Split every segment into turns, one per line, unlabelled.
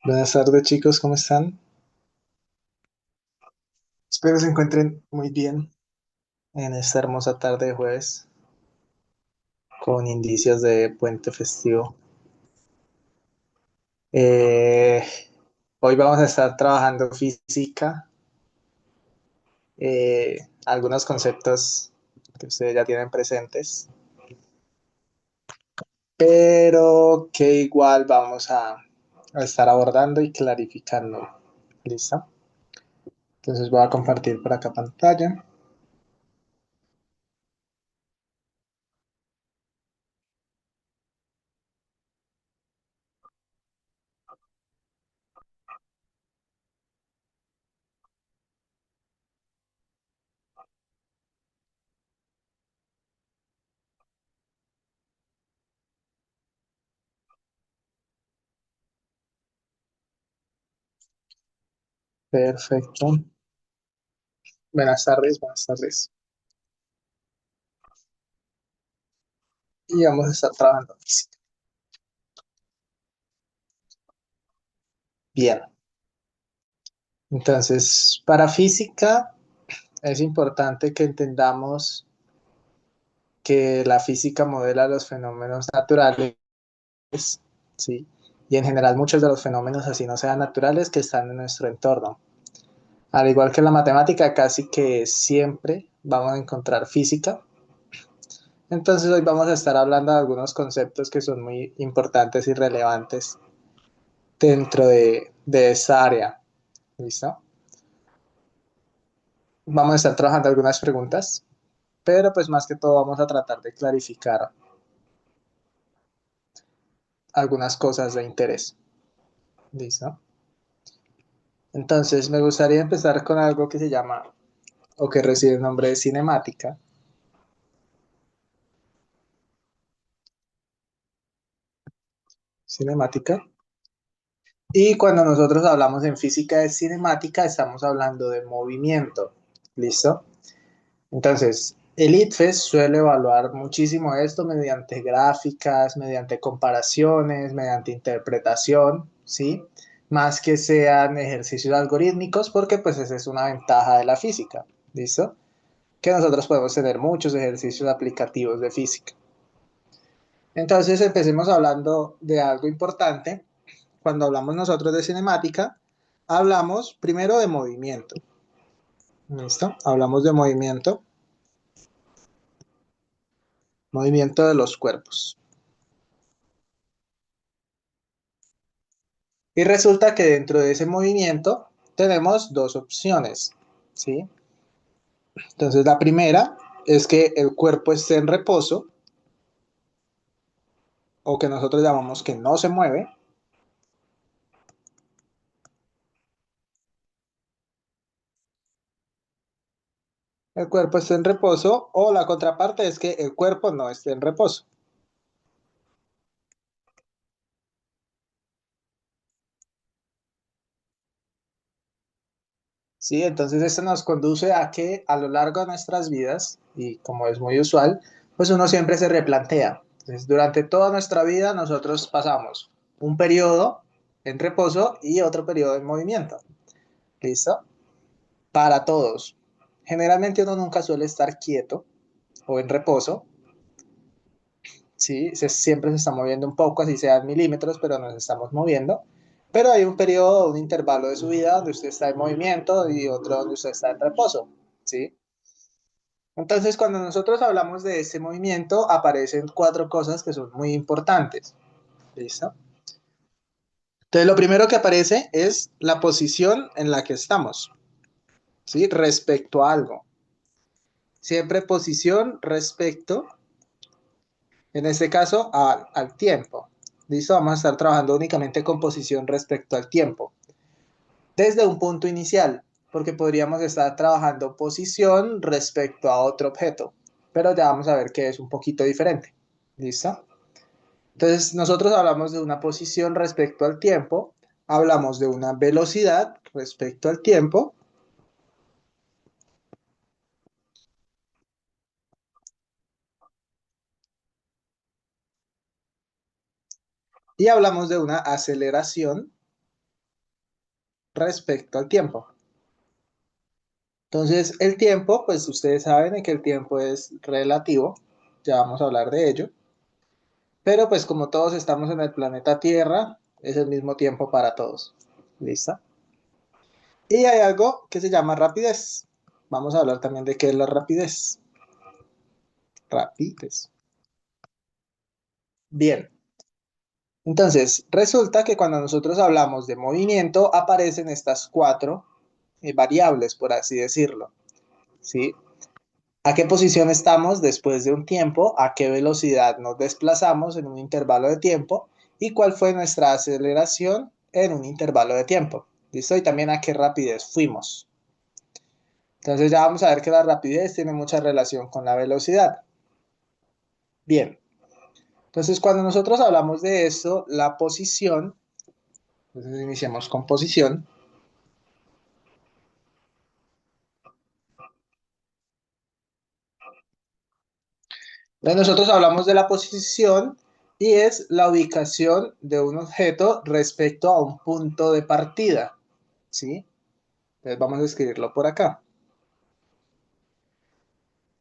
Buenas tardes, chicos, ¿cómo están? Espero se encuentren muy bien en esta hermosa tarde de jueves con indicios de puente festivo. Eh, Hoy vamos a estar trabajando física, algunos conceptos que ustedes ya tienen presentes, pero que igual vamos a estar abordando y clarificando. ¿Listo? Entonces voy a compartir por acá pantalla. Perfecto. Buenas tardes, buenas tardes. Y vamos a estar trabajando física. Bien. Entonces, para física es importante que entendamos que la física modela los fenómenos naturales, ¿sí? Y en general muchos de los fenómenos, así no sean naturales, que están en nuestro entorno. Al igual que la matemática, casi que siempre vamos a encontrar física. Entonces hoy vamos a estar hablando de algunos conceptos que son muy importantes y relevantes dentro de esa área. ¿Listo? Vamos a estar trabajando algunas preguntas, pero pues más que todo vamos a tratar de clarificar algunas cosas de interés. ¿Listo? Entonces, me gustaría empezar con algo que se llama, o que recibe el nombre de cinemática. Cinemática. Y cuando nosotros hablamos en física de cinemática, estamos hablando de movimiento. ¿Listo? Entonces, el ITFES suele evaluar muchísimo esto mediante gráficas, mediante comparaciones, mediante interpretación, ¿sí? Más que sean ejercicios algorítmicos, porque pues esa es una ventaja de la física, ¿listo? Que nosotros podemos tener muchos ejercicios aplicativos de física. Entonces, empecemos hablando de algo importante. Cuando hablamos nosotros de cinemática, hablamos primero de movimiento, ¿listo? Hablamos de movimiento, movimiento de los cuerpos. Y resulta que dentro de ese movimiento tenemos dos opciones, ¿sí? Entonces la primera es que el cuerpo esté en reposo o que nosotros llamamos que no se mueve. El cuerpo esté en reposo o la contraparte es que el cuerpo no esté en reposo. ¿Sí? Entonces esto nos conduce a que a lo largo de nuestras vidas, y como es muy usual, pues uno siempre se replantea. Entonces, durante toda nuestra vida nosotros pasamos un periodo en reposo y otro periodo en movimiento. ¿Listo? Para todos. Generalmente uno nunca suele estar quieto o en reposo, ¿sí? Siempre se está moviendo un poco, así sean milímetros, pero nos estamos moviendo. Pero hay un periodo, un intervalo de su vida donde usted está en movimiento y otro donde usted está en reposo, ¿sí? Entonces, cuando nosotros hablamos de este movimiento, aparecen cuatro cosas que son muy importantes, ¿listo? Entonces, lo primero que aparece es la posición en la que estamos, ¿sí? Respecto a algo. Siempre posición respecto, en este caso, al tiempo. ¿Listo? Vamos a estar trabajando únicamente con posición respecto al tiempo. Desde un punto inicial, porque podríamos estar trabajando posición respecto a otro objeto, pero ya vamos a ver que es un poquito diferente. ¿Listo? Entonces, nosotros hablamos de una posición respecto al tiempo, hablamos de una velocidad respecto al tiempo y hablamos de una aceleración respecto al tiempo. Entonces, el tiempo, pues ustedes saben que el tiempo es relativo, ya vamos a hablar de ello, pero pues como todos estamos en el planeta Tierra, es el mismo tiempo para todos. ¿Listo? Y hay algo que se llama rapidez. Vamos a hablar también de qué es la rapidez. Rapidez. Bien, entonces resulta que cuando nosotros hablamos de movimiento aparecen estas cuatro variables, por así decirlo. ¿Sí? ¿A qué posición estamos después de un tiempo? ¿A qué velocidad nos desplazamos en un intervalo de tiempo? ¿Y cuál fue nuestra aceleración en un intervalo de tiempo? ¿Listo? Y también a qué rapidez fuimos. Entonces ya vamos a ver que la rapidez tiene mucha relación con la velocidad. Bien, entonces cuando nosotros hablamos de esto, la posición, entonces iniciamos con posición. Entonces nosotros hablamos de la posición y es la ubicación de un objeto respecto a un punto de partida, ¿sí? Entonces vamos a escribirlo por acá.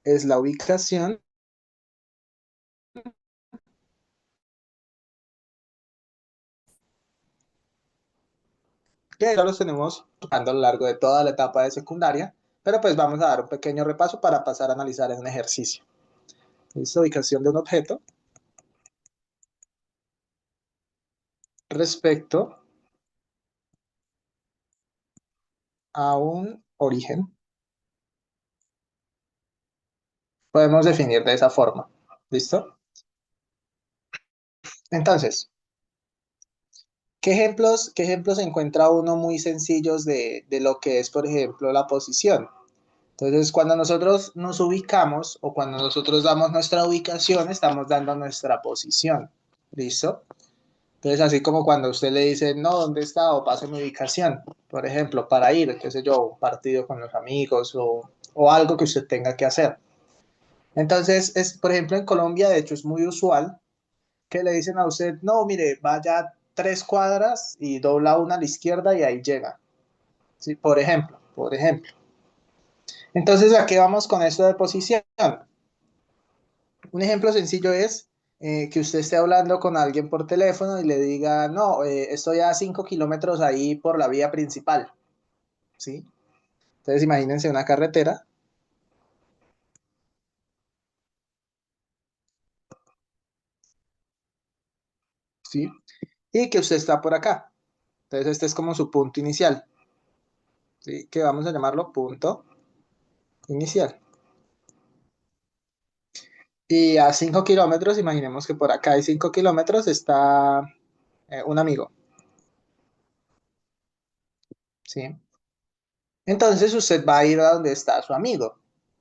Es la ubicación que ya los tenemos tocando a lo largo de toda la etapa de secundaria, pero pues vamos a dar un pequeño repaso para pasar a analizar en un ejercicio. Es la ubicación de un objeto respecto a un origen. Podemos definir de esa forma. ¿Listo? Entonces, qué ejemplos encuentra uno muy sencillos de lo que es, por ejemplo, la posición? Entonces, cuando nosotros nos ubicamos o cuando nosotros damos nuestra ubicación, estamos dando nuestra posición. ¿Listo? Entonces, así como cuando usted le dice, no, ¿dónde está? O pase mi ubicación, por ejemplo, para ir, qué sé yo, a un partido con los amigos o algo que usted tenga que hacer. Entonces, por ejemplo, en Colombia, de hecho, es muy usual que le dicen a usted, no, mire, vaya 3 cuadras y dobla una a la izquierda y ahí llega. ¿Sí? Por ejemplo, por ejemplo. Entonces, ¿a qué vamos con esto de posición? Un ejemplo sencillo es que usted esté hablando con alguien por teléfono y le diga, no, estoy a 5 kilómetros ahí por la vía principal. ¿Sí? Entonces, imagínense una carretera. ¿Sí? Y que usted está por acá. Entonces, este es como su punto inicial. ¿Sí? Que vamos a llamarlo punto inicial. Y a 5 kilómetros, imaginemos que por acá hay 5 kilómetros, está un amigo, ¿sí? Entonces usted va a ir a donde está su amigo,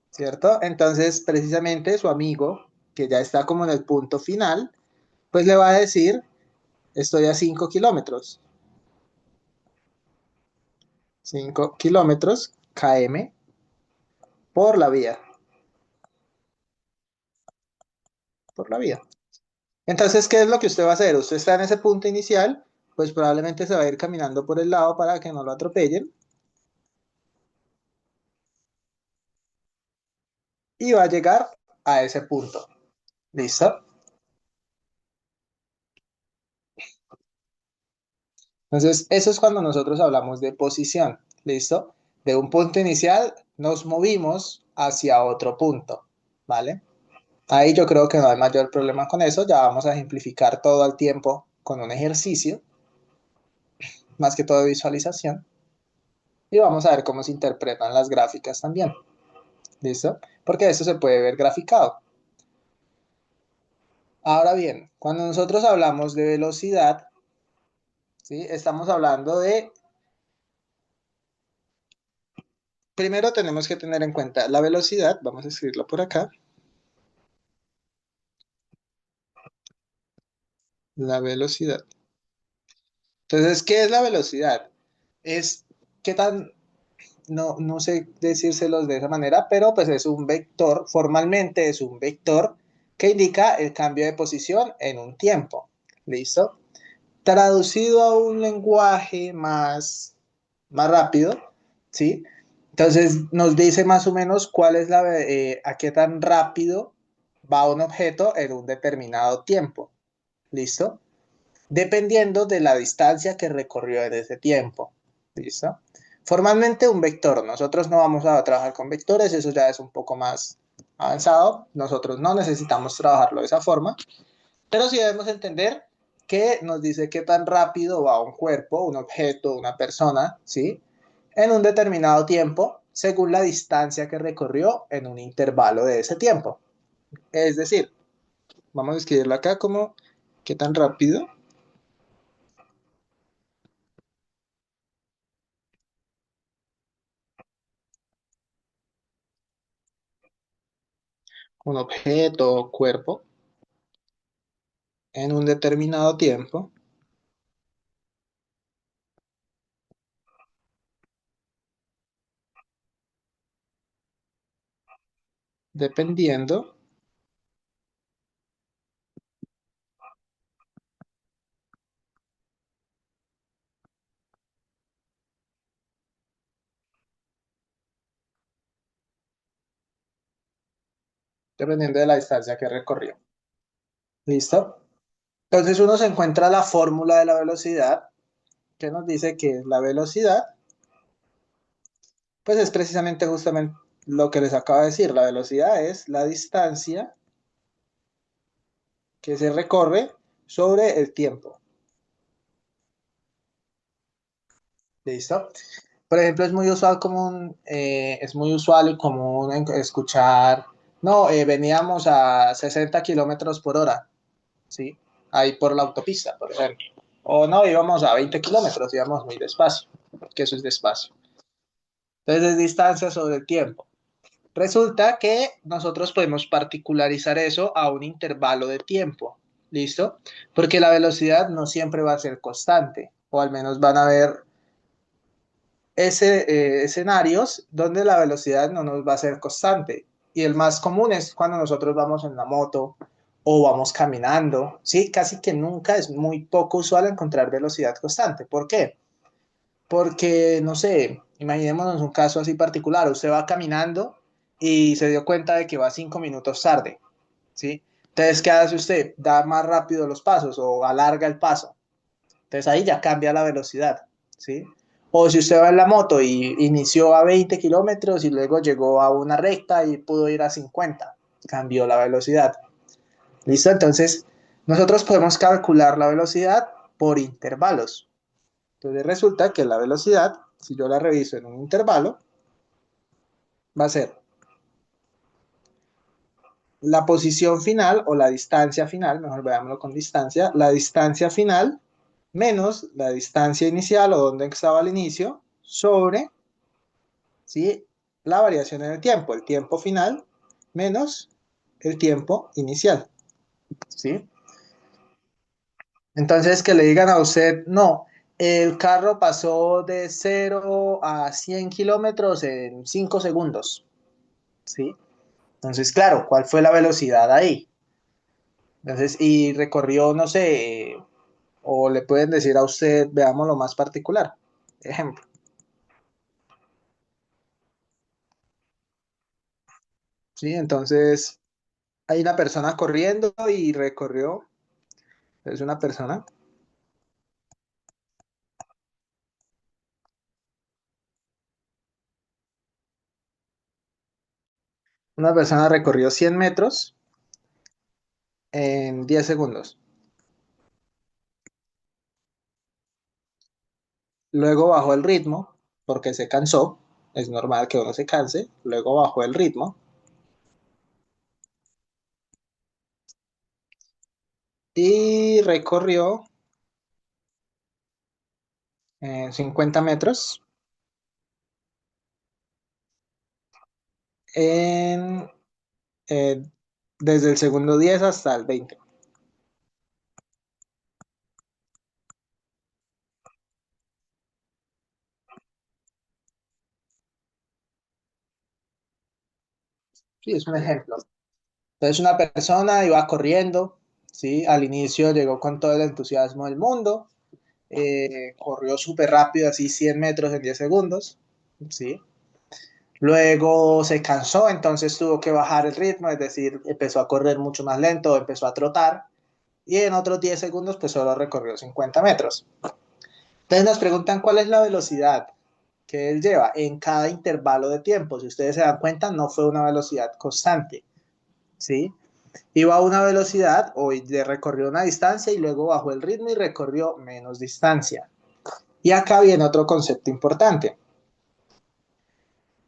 ¿cierto? Entonces, precisamente su amigo, que ya está como en el punto final, pues le va a decir, estoy a 5 kilómetros, 5 kilómetros km por la vía, por la vía. Entonces, ¿qué es lo que usted va a hacer? Usted está en ese punto inicial, pues probablemente se va a ir caminando por el lado para que no lo atropellen y va a llegar a ese punto. ¿Listo? Entonces, eso es cuando nosotros hablamos de posición. ¿Listo? De un punto inicial nos movimos hacia otro punto. ¿Vale? Ahí yo creo que no hay mayor problema con eso. Ya vamos a ejemplificar todo el tiempo con un ejercicio, más que todo de visualización. Y vamos a ver cómo se interpretan las gráficas también. ¿Listo? Porque eso se puede ver graficado. Ahora bien, cuando nosotros hablamos de velocidad, ¿sí? Estamos hablando de, primero tenemos que tener en cuenta la velocidad, vamos a escribirlo por acá, la velocidad. Entonces, ¿qué es la velocidad? Es qué tan, no sé decírselos de esa manera, pero pues es un vector, formalmente es un vector que indica el cambio de posición en un tiempo. ¿Listo? Traducido a un lenguaje más más rápido, ¿sí? Entonces nos dice más o menos cuál es a qué tan rápido va un objeto en un determinado tiempo, ¿listo? Dependiendo de la distancia que recorrió en ese tiempo, ¿listo? Formalmente un vector, nosotros no vamos a trabajar con vectores, eso ya es un poco más avanzado, nosotros no necesitamos trabajarlo de esa forma, pero sí debemos entender que nos dice qué tan rápido va un cuerpo, un objeto, una persona, ¿sí? En un determinado tiempo, según la distancia que recorrió en un intervalo de ese tiempo. Es decir, vamos a escribirlo acá como qué tan rápido un objeto o cuerpo en un determinado tiempo, dependiendo, dependiendo de la distancia que recorrió. ¿Listo? Entonces uno se encuentra la fórmula de la velocidad que nos dice que la velocidad, pues es precisamente justamente lo que les acabo de decir. La velocidad es la distancia que se recorre sobre el tiempo. ¿Listo? Por ejemplo, es muy usual y común escuchar, no, veníamos a 60 kilómetros por hora, ¿sí? Ahí por la autopista, por ejemplo. O no, íbamos a 20 kilómetros, íbamos muy despacio, porque eso es despacio. Entonces es distancia sobre el tiempo. Resulta que nosotros podemos particularizar eso a un intervalo de tiempo, ¿listo? Porque la velocidad no siempre va a ser constante, o al menos van a haber escenarios donde la velocidad no nos va a ser constante. Y el más común es cuando nosotros vamos en la moto o vamos caminando, ¿sí? Casi que nunca es muy poco usual encontrar velocidad constante. ¿Por qué? Porque, no sé, imaginémonos un caso así particular. Usted va caminando y se dio cuenta de que va 5 minutos tarde, ¿sí? Entonces, ¿qué hace usted? Da más rápido los pasos o alarga el paso. Entonces ahí ya cambia la velocidad, ¿sí? O si usted va en la moto y inició a 20 kilómetros y luego llegó a una recta y pudo ir a 50, cambió la velocidad. ¿Listo? Entonces, nosotros podemos calcular la velocidad por intervalos. Entonces resulta que la velocidad, si yo la reviso en un intervalo, va a ser la posición final o la distancia final, mejor veámoslo con distancia, la distancia final menos la distancia inicial o donde estaba al inicio sobre, ¿sí? La variación en el tiempo final menos el tiempo inicial, ¿sí? Entonces que le digan a usted, no, el carro pasó de 0 a 100 kilómetros en 5 segundos, ¿sí? Entonces, claro, ¿cuál fue la velocidad ahí? Entonces, y recorrió, no sé, o le pueden decir a usted, veamos lo más particular. Ejemplo, ¿sí? Entonces, hay una persona corriendo y recorrió, es una persona recorrió 100 metros en 10 segundos. Luego bajó el ritmo porque se cansó, es normal que uno se canse, luego bajó el ritmo y recorrió 50 metros en, eh, desde el segundo 10 hasta el 20. Sí, es un ejemplo. Entonces una persona iba corriendo, ¿sí? Al inicio llegó con todo el entusiasmo del mundo, corrió súper rápido, así 100 metros en 10 segundos, ¿sí? Luego se cansó, entonces tuvo que bajar el ritmo, es decir, empezó a correr mucho más lento, empezó a trotar, y en otros 10 segundos pues solo recorrió 50 metros. Entonces nos preguntan cuál es la velocidad que él lleva en cada intervalo de tiempo. Si ustedes se dan cuenta, no fue una velocidad constante, ¿sí? Iba a una velocidad o le recorrió una distancia y luego bajó el ritmo y recorrió menos distancia. Y acá viene otro concepto importante.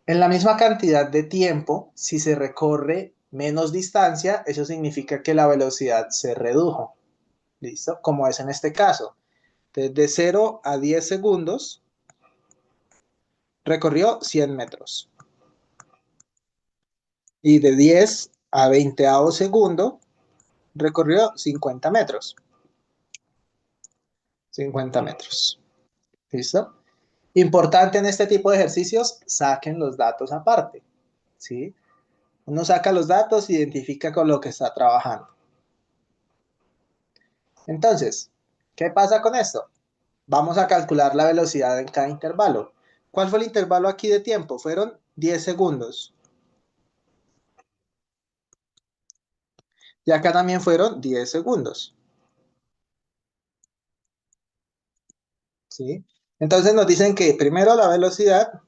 En la misma cantidad de tiempo, si se recorre menos distancia, eso significa que la velocidad se redujo. ¿Listo? Como es en este caso. Desde 0 a 10 segundos recorrió 100 metros. Y de 10 a 20 segundo recorrió 50 metros. 50 metros. ¿Listo? Importante en este tipo de ejercicios, saquen los datos aparte. ¿Sí? Uno saca los datos, identifica con lo que está trabajando. Entonces, ¿qué pasa con esto? Vamos a calcular la velocidad en cada intervalo. ¿Cuál fue el intervalo aquí de tiempo? Fueron 10 segundos. Y acá también fueron 10 segundos. ¿Sí? Entonces nos dicen que primero la velocidad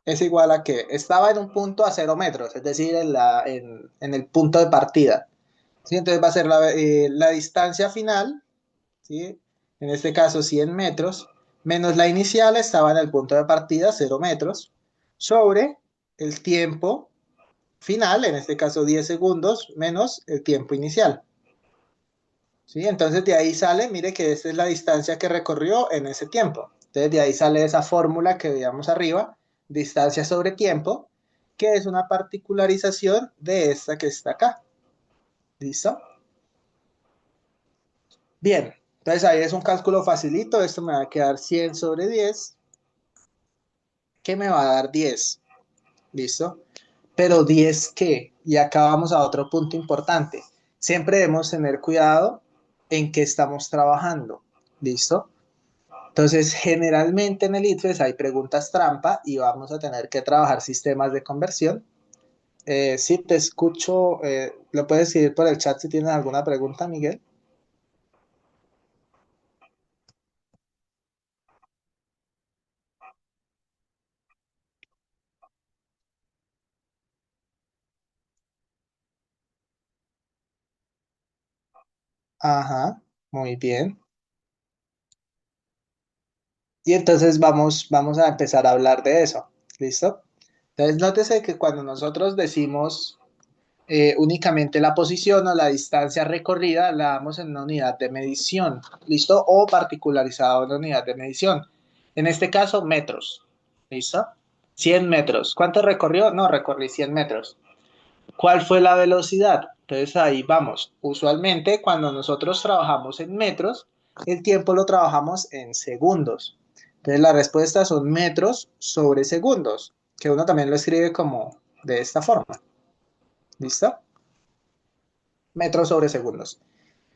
es igual a que estaba en un punto a 0 metros, es decir, en el punto de partida. ¿Sí? Entonces va a ser la distancia final, ¿sí? En este caso 100 metros, menos la inicial estaba en el punto de partida, 0 metros, sobre el tiempo final, en este caso 10 segundos, menos el tiempo inicial. ¿Sí? Entonces de ahí sale, mire que esta es la distancia que recorrió en ese tiempo. Entonces de ahí sale esa fórmula que veíamos arriba, distancia sobre tiempo, que es una particularización de esta que está acá. ¿Listo? Bien, entonces ahí es un cálculo facilito, esto me va a quedar 100 sobre 10, que me va a dar 10. ¿Listo? Pero 10 ¿qué? Y acá vamos a otro punto importante. Siempre debemos tener cuidado en qué estamos trabajando. ¿Listo? Entonces, generalmente en el ITFES hay preguntas trampa y vamos a tener que trabajar sistemas de conversión. Sí, te escucho. ¿Lo puedes escribir por el chat si tienes alguna pregunta, Miguel? Ajá, muy bien. Y entonces vamos a empezar a hablar de eso. ¿Listo? Entonces, nótese que cuando nosotros decimos únicamente la posición o la distancia recorrida la damos en una unidad de medición, ¿listo? O particularizado en una unidad de medición. En este caso, metros, ¿listo? 100 metros. ¿Cuánto recorrió? No, recorrí 100 metros. ¿Cuál fue la velocidad? Entonces ahí vamos. Usualmente cuando nosotros trabajamos en metros, el tiempo lo trabajamos en segundos. Entonces la respuesta son metros sobre segundos, que uno también lo escribe como de esta forma. ¿Listo? Metros sobre segundos.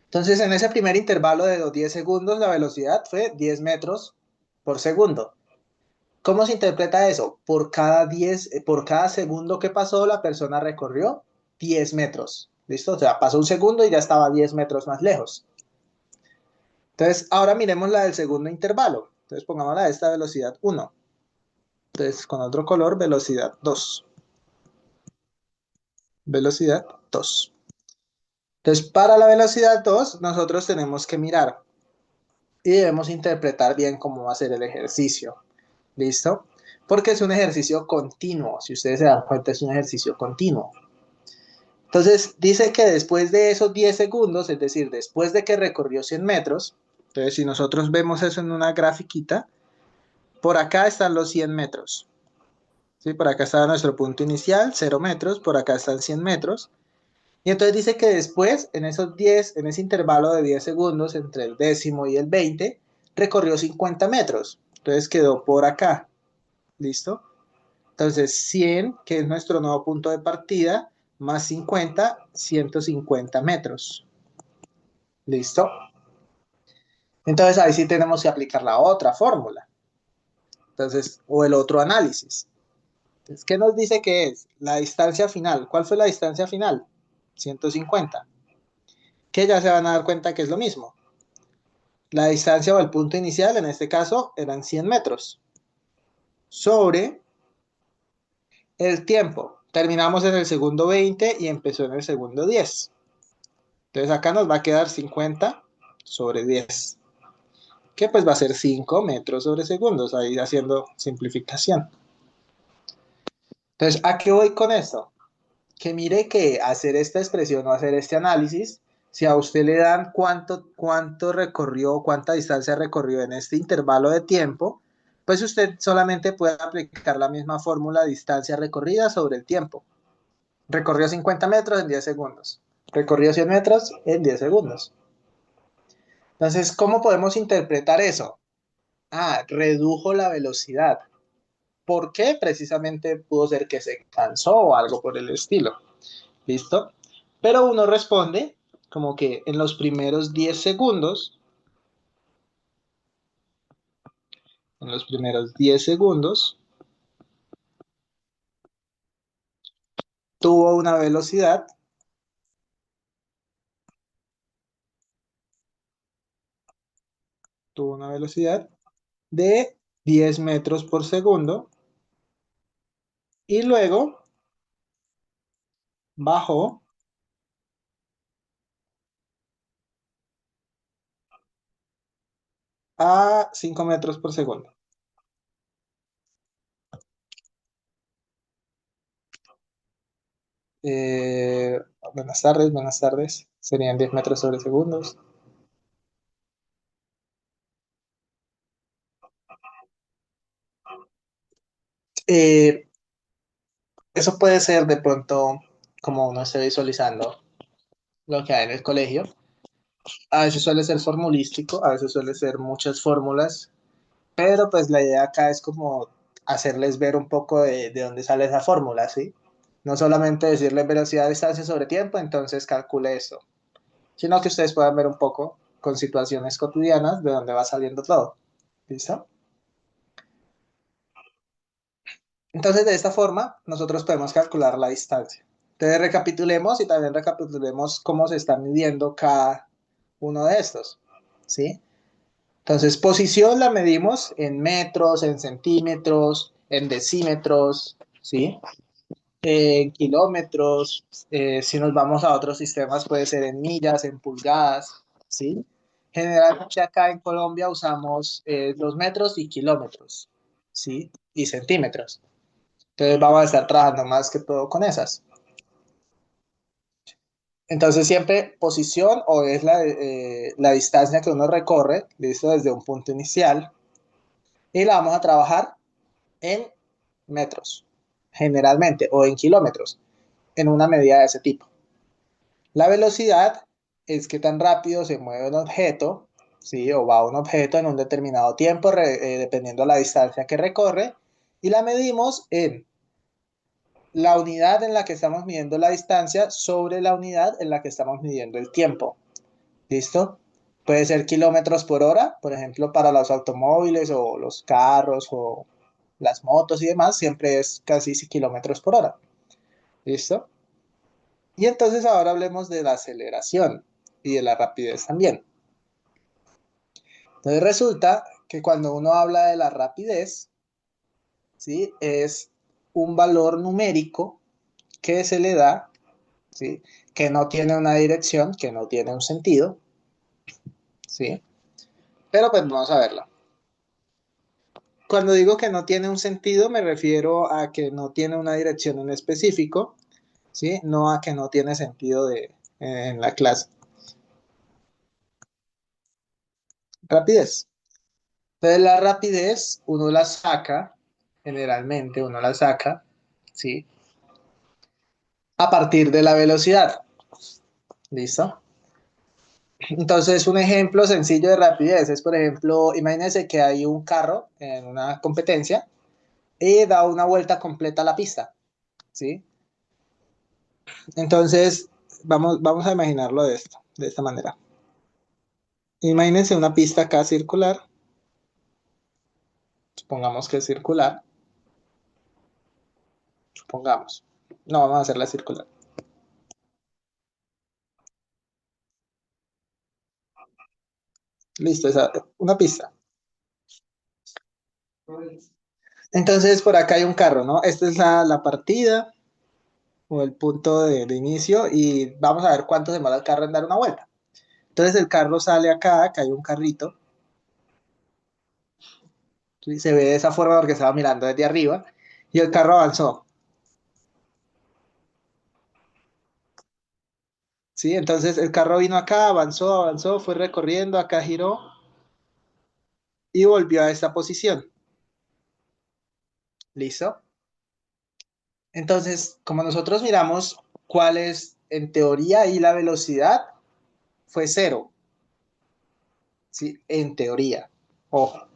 Entonces, en ese primer intervalo de los 10 segundos, la velocidad fue 10 metros por segundo. ¿Cómo se interpreta eso? Por cada segundo que pasó, la persona recorrió 10 metros. ¿Listo? O sea, pasó un segundo y ya estaba 10 metros más lejos. Entonces, ahora miremos la del segundo intervalo. Entonces, pongámosla a esta velocidad 1. Entonces, con otro color, velocidad 2. Velocidad 2. Entonces, para la velocidad 2, nosotros tenemos que mirar y debemos interpretar bien cómo va a ser el ejercicio. ¿Listo? Porque es un ejercicio continuo. Si ustedes se dan cuenta, es un ejercicio continuo. Entonces, dice que después de esos 10 segundos, es decir, después de que recorrió 100 metros, entonces si nosotros vemos eso en una grafiquita, por acá están los 100 metros. ¿Sí? Por acá está nuestro punto inicial, 0 metros, por acá están 100 metros. Y entonces dice que después, en esos 10, en ese intervalo de 10 segundos entre el décimo y el 20, recorrió 50 metros. Entonces quedó por acá. ¿Listo? Entonces 100, que es nuestro nuevo punto de partida, más 50, 150 metros. ¿Listo? Entonces ahí sí tenemos que aplicar la otra fórmula. Entonces, o el otro análisis. Entonces, ¿qué nos dice que es? La distancia final. ¿Cuál fue la distancia final? 150. Que ya se van a dar cuenta que es lo mismo. La distancia o el punto inicial, en este caso, eran 100 metros. Sobre el tiempo. Terminamos en el segundo 20 y empezó en el segundo 10. Entonces acá nos va a quedar 50 sobre 10, que pues va a ser 5 metros sobre segundos, ahí haciendo simplificación. Entonces, ¿a qué voy con esto? Que mire que hacer esta expresión o hacer este análisis, si a usted le dan cuánto recorrió, cuánta distancia recorrió en este intervalo de tiempo, pues usted solamente puede aplicar la misma fórmula distancia recorrida sobre el tiempo. Recorrió 50 metros en 10 segundos. Recorrió 100 metros en 10 segundos. Entonces, ¿cómo podemos interpretar eso? Ah, redujo la velocidad. ¿Por qué? Precisamente pudo ser que se cansó o algo por el estilo. ¿Listo? Pero uno responde como que en los primeros 10 segundos, en los primeros 10 segundos, tuvo una velocidad, tuvo una velocidad de 10 metros por segundo y luego bajó a 5 metros por segundo. Eh, buenas tardes, buenas tardes. Serían 10 metros sobre segundos. Eh, Eso puede ser de pronto como uno esté visualizando lo que hay en el colegio. A veces suele ser formulístico, a veces suele ser muchas fórmulas, pero pues la idea acá es como hacerles ver un poco de dónde sale esa fórmula, ¿sí? No solamente decirles velocidad, distancia sobre tiempo, entonces calcule eso, sino que ustedes puedan ver un poco con situaciones cotidianas de dónde va saliendo todo. ¿Listo? Entonces, de esta forma, nosotros podemos calcular la distancia. Entonces, recapitulemos y también recapitulemos cómo se está midiendo cada uno de estos, ¿sí? Entonces, posición la medimos en metros, en centímetros, en decímetros, ¿sí? En kilómetros. Si nos vamos a otros sistemas, puede ser en millas, en pulgadas, ¿sí? Generalmente acá en Colombia usamos los metros y kilómetros, ¿sí? Y centímetros. Entonces vamos a estar trabajando más que todo con esas. Entonces siempre posición o es la distancia que uno recorre, listo, desde un punto inicial, y la vamos a trabajar en metros, generalmente, o en kilómetros, en una medida de ese tipo. La velocidad es qué tan rápido se mueve un objeto, ¿sí? O va un objeto en un determinado tiempo, dependiendo de la distancia que recorre, y la medimos en la unidad en la que estamos midiendo la distancia sobre la unidad en la que estamos midiendo el tiempo. ¿Listo? Puede ser kilómetros por hora, por ejemplo, para los automóviles o los carros o las motos y demás, siempre es casi kilómetros por hora. ¿Listo? Y entonces ahora hablemos de la aceleración y de la rapidez también. Entonces resulta que cuando uno habla de la rapidez, ¿sí? Es un valor numérico que se le da, ¿sí? Que no tiene una dirección, que no tiene un sentido, ¿sí? Pero pues vamos a verla. Cuando digo que no tiene un sentido, me refiero a que no tiene una dirección en específico, ¿sí? No a que no tiene sentido en la clase. Rapidez. Entonces la rapidez uno la saca, generalmente uno la saca, ¿sí? A partir de la velocidad. ¿Listo? Entonces, un ejemplo sencillo de rapidez es, por ejemplo, imagínense que hay un carro en una competencia y da una vuelta completa a la pista, ¿sí? Entonces, vamos a imaginarlo de esta manera. Imagínense una pista acá circular, supongamos que es circular, supongamos. No, vamos a hacerla circular. Listo, esa, una pista. Entonces, por acá hay un carro, ¿no? Esta es la partida o el punto de inicio y vamos a ver cuánto demora el carro en dar una vuelta. Entonces, el carro sale acá, hay un carrito, ¿sí? Se ve de esa forma porque estaba mirando desde arriba y el carro avanzó, ¿sí? Entonces, el carro vino acá, avanzó, fue recorriendo, acá giró y volvió a esta posición. ¿Listo? Entonces, como nosotros miramos cuál es, en teoría, ahí la velocidad fue cero, ¿sí? En teoría. Ojo.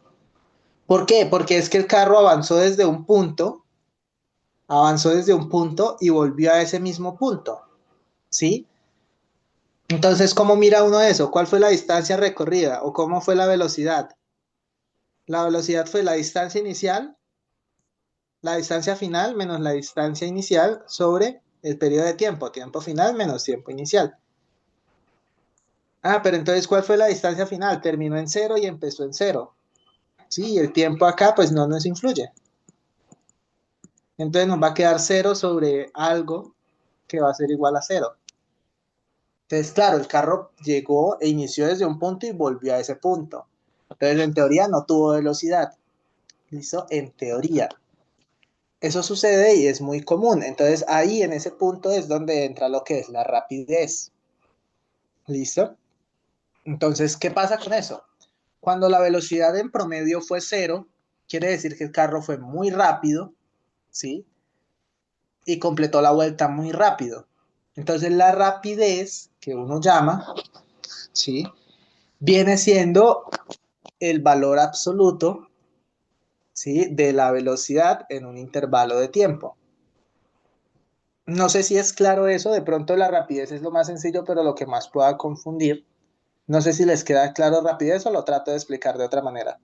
¿Por qué? Porque es que el carro avanzó desde un punto y volvió a ese mismo punto, ¿sí? Entonces, ¿cómo mira uno eso? ¿Cuál fue la distancia recorrida o cómo fue la velocidad? La velocidad fue la distancia inicial, la distancia final menos la distancia inicial sobre el periodo de tiempo, tiempo final menos tiempo inicial. Ah, pero entonces, ¿cuál fue la distancia final? Terminó en cero y empezó en cero. Sí, el tiempo acá pues no nos influye. Entonces nos va a quedar cero sobre algo que va a ser igual a cero. Entonces, claro, el carro llegó e inició desde un punto y volvió a ese punto. Entonces, en teoría no tuvo velocidad. ¿Listo? En teoría. Eso sucede y es muy común. Entonces, ahí en ese punto es donde entra lo que es la rapidez. ¿Listo? Entonces, ¿qué pasa con eso? Cuando la velocidad en promedio fue cero, quiere decir que el carro fue muy rápido, ¿sí? Y completó la vuelta muy rápido. Entonces, la rapidez que uno llama, ¿sí? Viene siendo el valor absoluto, ¿sí? De la velocidad en un intervalo de tiempo. No sé si es claro eso, de pronto la rapidez es lo más sencillo, pero lo que más pueda confundir. No sé si les queda claro rapidez o lo trato de explicar de otra manera.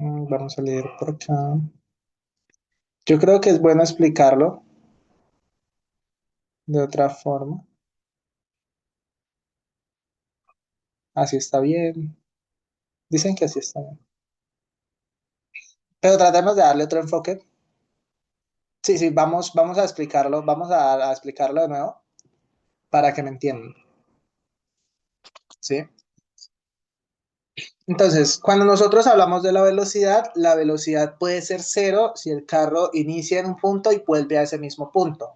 Vamos a leer por acá. Yo creo que es bueno explicarlo de otra forma. Así está bien. Dicen que así está bien. Pero tratemos de darle otro enfoque. Sí, sí, vamos a explicarlo, a explicarlo de nuevo para que me entiendan. ¿Sí? Entonces, cuando nosotros hablamos de la velocidad puede ser cero si el carro inicia en un punto y vuelve a ese mismo punto.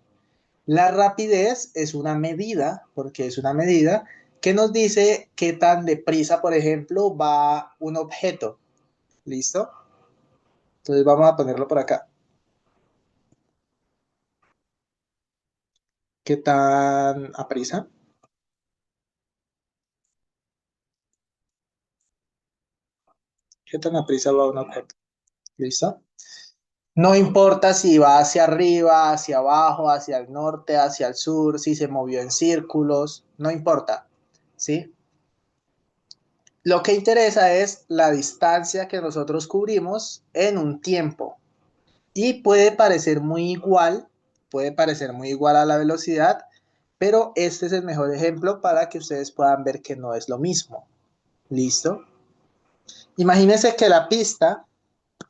La rapidez es una medida, porque es una medida que nos dice qué tan deprisa, por ejemplo, va un objeto. ¿Listo? Entonces vamos a ponerlo por acá. ¿Qué tan aprisa? ¿Qué tan aprisa va un objeto? ¿Listo? No importa si va hacia arriba, hacia abajo, hacia el norte, hacia el sur, si se movió en círculos, no importa, ¿sí? Lo que interesa es la distancia que nosotros cubrimos en un tiempo. Y puede parecer muy igual a la velocidad, pero este es el mejor ejemplo para que ustedes puedan ver que no es lo mismo. ¿Listo? Imagínense que la pista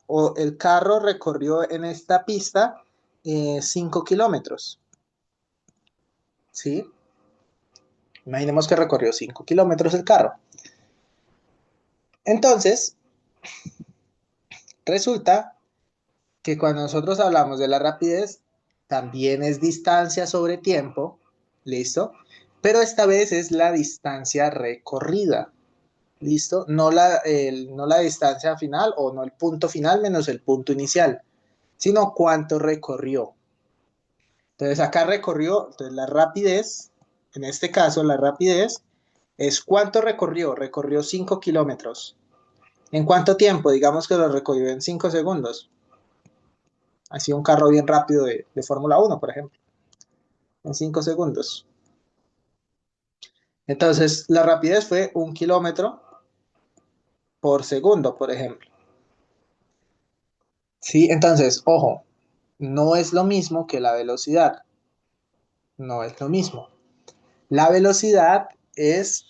o el carro recorrió en esta pista 5 kilómetros, ¿sí? Imaginemos que recorrió 5 kilómetros el carro. Entonces, resulta que cuando nosotros hablamos de la rapidez, también es distancia sobre tiempo, ¿listo? Pero esta vez es la distancia recorrida, ¿listo? No la distancia final o no el punto final menos el punto inicial, sino cuánto recorrió. Entonces acá recorrió, entonces la rapidez, en este caso la rapidez es cuánto recorrió, recorrió 5 kilómetros. ¿En cuánto tiempo? Digamos que lo recogió en 5 segundos. Así un carro bien rápido de Fórmula 1, por ejemplo, en 5 segundos. Entonces, la rapidez fue 1 kilómetro por segundo, por ejemplo. Sí, entonces, ojo, no es lo mismo que la velocidad. No es lo mismo. La velocidad es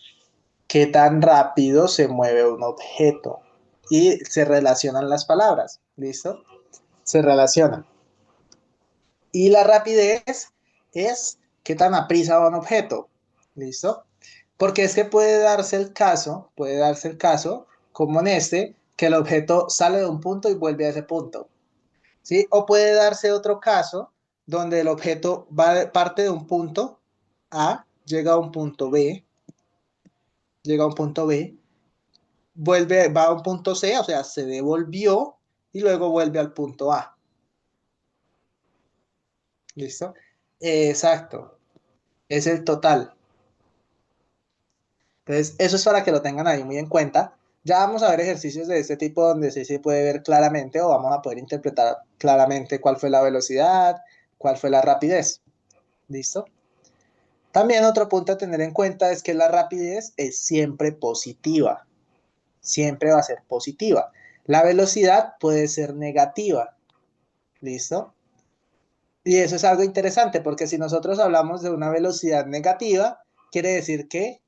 qué tan rápido se mueve un objeto. Y se relacionan las palabras. ¿Listo? Se relacionan. Y la rapidez es qué tan aprisa va un objeto. ¿Listo? Porque es que puede darse el caso, como en este, que el objeto sale de un punto y vuelve a ese punto. ¿Sí? O puede darse otro caso donde el objeto parte de un punto A, llega a un punto B, va a un punto C, o sea, se devolvió y luego vuelve al punto A. ¿Listo? Exacto. Es el total. Entonces, eso es para que lo tengan ahí muy en cuenta. Ya vamos a ver ejercicios de este tipo donde sí se puede ver claramente o vamos a poder interpretar claramente cuál fue la velocidad, cuál fue la rapidez. ¿Listo? También otro punto a tener en cuenta es que la rapidez es siempre positiva. Siempre va a ser positiva. La velocidad puede ser negativa. ¿Listo? Y eso es algo interesante porque si nosotros hablamos de una velocidad negativa, quiere decir que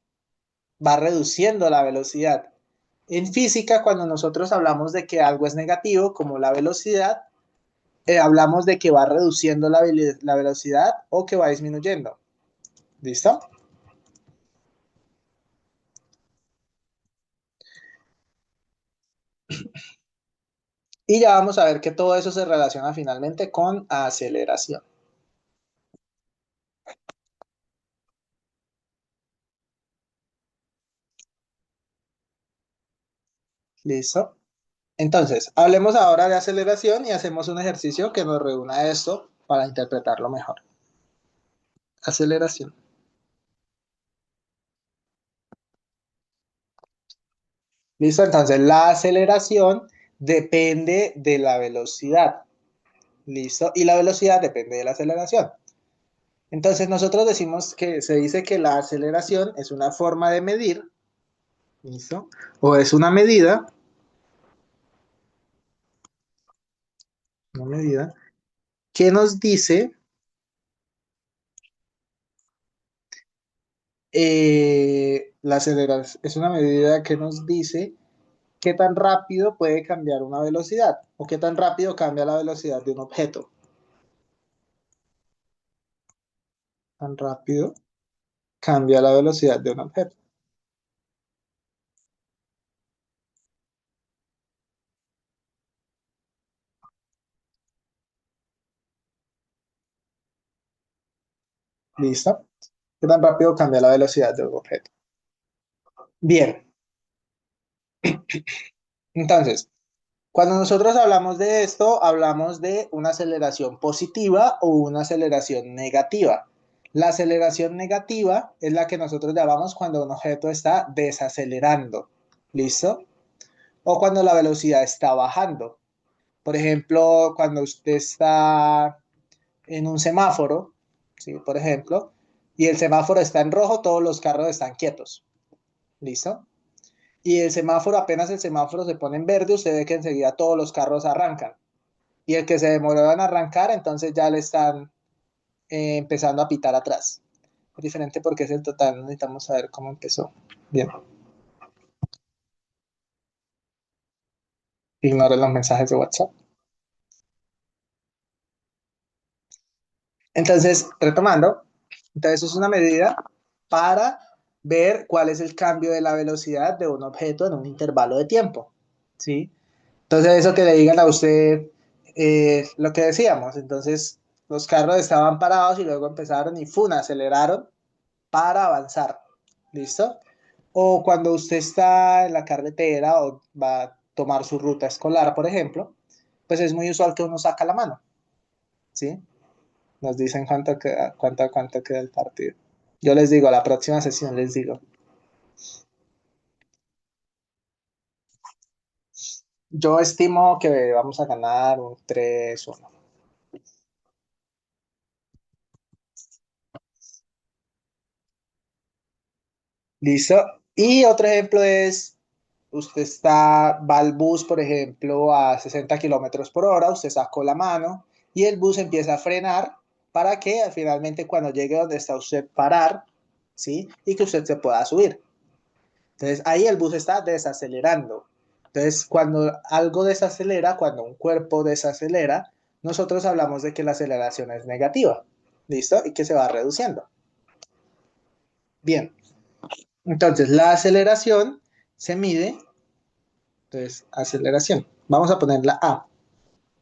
va reduciendo la velocidad. En física, cuando nosotros hablamos de que algo es negativo, como la velocidad, hablamos de que va reduciendo la velocidad o que va disminuyendo. ¿Listo? Y ya vamos a ver que todo eso se relaciona finalmente con aceleración. ¿Listo? Entonces, hablemos ahora de aceleración y hacemos un ejercicio que nos reúna esto para interpretarlo mejor. Aceleración. ¿Listo? Entonces, la aceleración depende de la velocidad. ¿Listo? Y la velocidad depende de la aceleración. Entonces, nosotros decimos que se dice que la aceleración es una forma de medir, ¿listo? O es una medida que nos dice, la aceleración es una medida que nos dice qué tan rápido puede cambiar una velocidad o qué tan rápido cambia la velocidad de un objeto. Tan rápido cambia la velocidad de un objeto. ¿Listo? ¿Qué tan rápido cambia la velocidad de un objeto? Bien, entonces, cuando nosotros hablamos de esto, hablamos de una aceleración positiva o una aceleración negativa. La aceleración negativa es la que nosotros llamamos cuando un objeto está desacelerando. ¿Listo? O cuando la velocidad está bajando. Por ejemplo, cuando usted está en un semáforo, ¿sí? Por ejemplo, y el semáforo está en rojo, todos los carros están quietos. ¿Listo? Y el semáforo, apenas el semáforo se pone en verde, usted ve que enseguida todos los carros arrancan. Y el que se demoró en arrancar, entonces ya le están empezando a pitar atrás. Es diferente porque es el total, necesitamos saber cómo empezó. Bien, ignore los mensajes de WhatsApp. Entonces, retomando, entonces es una medida para ver cuál es el cambio de la velocidad de un objeto en un intervalo de tiempo, ¿sí? Entonces, eso que le digan a usted, lo que decíamos, entonces los carros estaban parados y luego empezaron y ¡fum! Aceleraron para avanzar, ¿listo? O cuando usted está en la carretera o va a tomar su ruta escolar, por ejemplo, pues es muy usual que uno saca la mano, ¿sí? Nos dicen cuánto queda el partido. Yo les digo, a la próxima sesión les digo. Yo estimo que vamos a ganar un 3-1. ¿Listo? Y otro ejemplo es, va al bus, por ejemplo, a 60 kilómetros por hora, usted sacó la mano y el bus empieza a frenar para que finalmente cuando llegue donde está usted parar, ¿sí? Y que usted se pueda subir. Entonces ahí el bus está desacelerando. Entonces cuando algo desacelera, cuando un cuerpo desacelera, nosotros hablamos de que la aceleración es negativa, ¿listo? Y que se va reduciendo. Bien, entonces la aceleración se mide, entonces aceleración. Vamos a poner la A.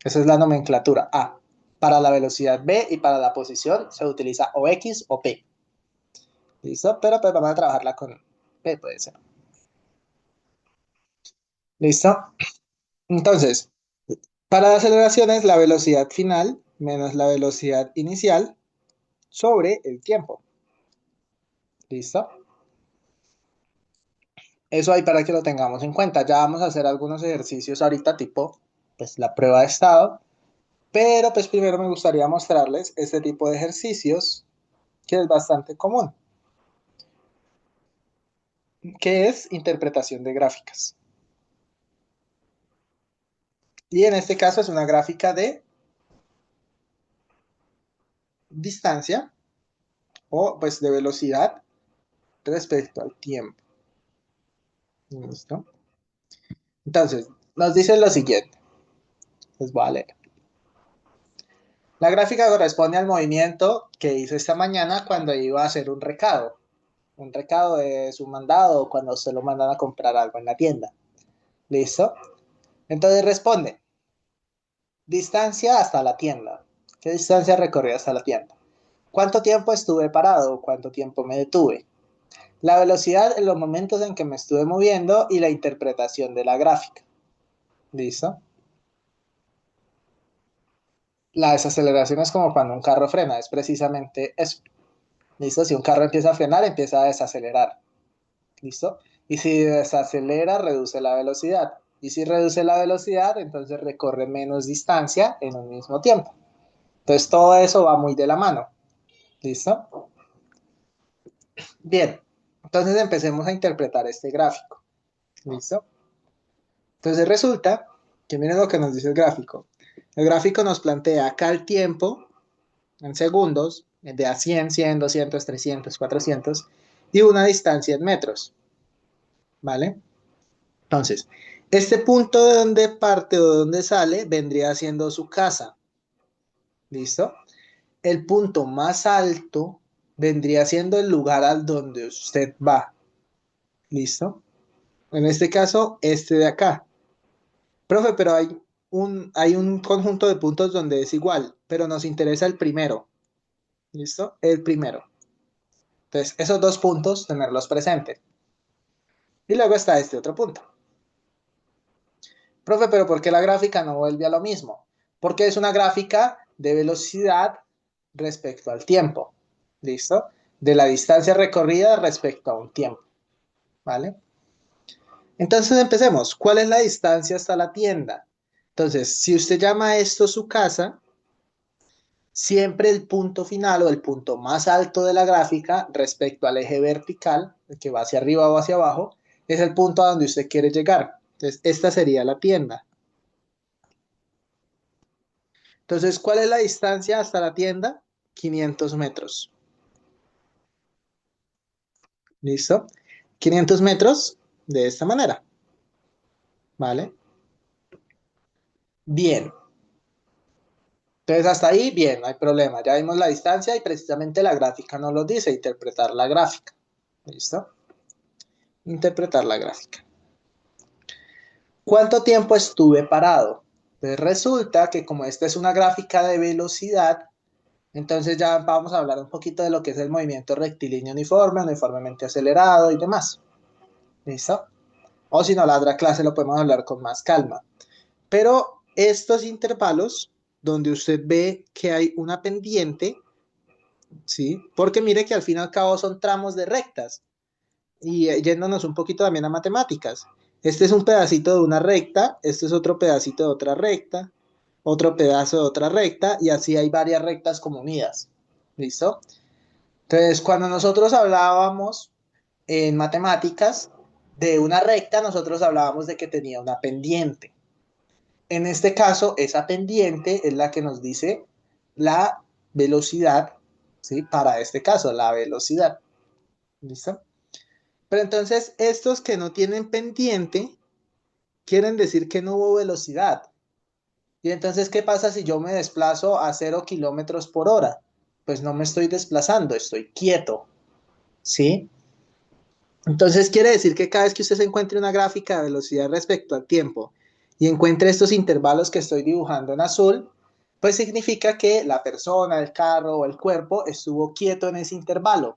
Esa es la nomenclatura A. Para la velocidad B y para la posición se utiliza o X o P. ¿Listo? Pero pues vamos a trabajarla con P, puede ser. ¿Listo? Entonces, para la aceleración es la velocidad final menos la velocidad inicial sobre el tiempo. ¿Listo? Eso ahí para que lo tengamos en cuenta. Ya vamos a hacer algunos ejercicios ahorita, tipo, pues la prueba de estado. Pero pues primero me gustaría mostrarles este tipo de ejercicios que es bastante común, que es interpretación de gráficas. Y en este caso es una gráfica de distancia o pues de velocidad respecto al tiempo. ¿Listo? Entonces, nos dice lo siguiente. Les voy a leer. La gráfica corresponde al movimiento que hizo esta mañana cuando iba a hacer un recado. Un recado es un mandado o cuando se lo mandan a comprar algo en la tienda. ¿Listo? Entonces responde, distancia hasta la tienda. ¿Qué distancia recorrí hasta la tienda? ¿Cuánto tiempo estuve parado? ¿Cuánto tiempo me detuve? La velocidad en los momentos en que me estuve moviendo y la interpretación de la gráfica. ¿Listo? La desaceleración es como cuando un carro frena, es precisamente eso. ¿Listo? Si un carro empieza a frenar, empieza a desacelerar. ¿Listo? Y si desacelera, reduce la velocidad. Y si reduce la velocidad, entonces recorre menos distancia en un mismo tiempo. Entonces todo eso va muy de la mano. ¿Listo? Bien. Entonces empecemos a interpretar este gráfico. ¿Listo? Entonces resulta que miren lo que nos dice el gráfico. El gráfico nos plantea acá el tiempo en segundos, de a 100, 100, 200, 300, 400 y una distancia en metros. ¿Vale? Entonces, este punto de donde parte o de donde sale vendría siendo su casa. ¿Listo? El punto más alto vendría siendo el lugar al donde usted va. ¿Listo? En este caso, este de acá. Profe, pero hay un conjunto de puntos donde es igual, pero nos interesa el primero. ¿Listo? El primero. Entonces, esos dos puntos, tenerlos presentes. Y luego está este otro punto. Profe, pero ¿por qué la gráfica no vuelve a lo mismo? Porque es una gráfica de velocidad respecto al tiempo. ¿Listo? De la distancia recorrida respecto a un tiempo. ¿Vale? Entonces empecemos. ¿Cuál es la distancia hasta la tienda? Entonces, si usted llama a esto su casa, siempre el punto final o el punto más alto de la gráfica respecto al eje vertical, el que va hacia arriba o hacia abajo, es el punto a donde usted quiere llegar. Entonces, esta sería la tienda. Entonces, ¿cuál es la distancia hasta la tienda? 500 metros. ¿Listo? 500 metros de esta manera. ¿Vale? Bien. Entonces, hasta ahí, bien, no hay problema. Ya vimos la distancia y precisamente la gráfica nos lo dice, interpretar la gráfica. ¿Listo? Interpretar la gráfica. ¿Cuánto tiempo estuve parado? Pues resulta que como esta es una gráfica de velocidad, entonces ya vamos a hablar un poquito de lo que es el movimiento rectilíneo uniforme, uniformemente acelerado y demás. ¿Listo? O si no, la otra clase lo podemos hablar con más calma. Pero estos intervalos donde usted ve que hay una pendiente, ¿sí? Porque mire que al fin y al cabo son tramos de rectas. Y yéndonos un poquito también a matemáticas. Este es un pedacito de una recta, este es otro pedacito de otra recta, otro pedazo de otra recta, y así hay varias rectas como unidas. ¿Listo? Entonces, cuando nosotros hablábamos en matemáticas de una recta, nosotros hablábamos de que tenía una pendiente. En este caso, esa pendiente es la que nos dice la velocidad, ¿sí? Para este caso, la velocidad. ¿Listo? Pero entonces, estos que no tienen pendiente, quieren decir que no hubo velocidad. Y entonces, ¿qué pasa si yo me desplazo a 0 km/h? Pues no me estoy desplazando, estoy quieto, ¿sí? Entonces quiere decir que cada vez que usted se encuentre una gráfica de velocidad respecto al tiempo y encuentre estos intervalos que estoy dibujando en azul, pues significa que la persona, el carro o el cuerpo estuvo quieto en ese intervalo,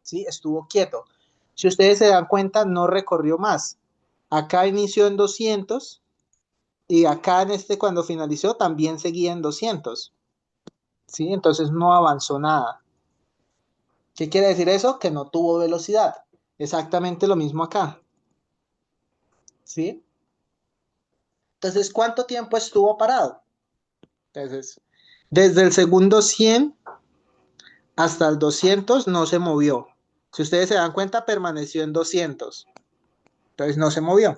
¿sí? Estuvo quieto. Si ustedes se dan cuenta, no recorrió más. Acá inició en 200 y acá en este cuando finalizó también seguía en 200, ¿sí? Entonces no avanzó nada. ¿Qué quiere decir eso? Que no tuvo velocidad. Exactamente lo mismo acá, ¿sí? Entonces, ¿cuánto tiempo estuvo parado? Entonces, desde el segundo 100 hasta el 200 no se movió. Si ustedes se dan cuenta, permaneció en 200. Entonces, no se movió.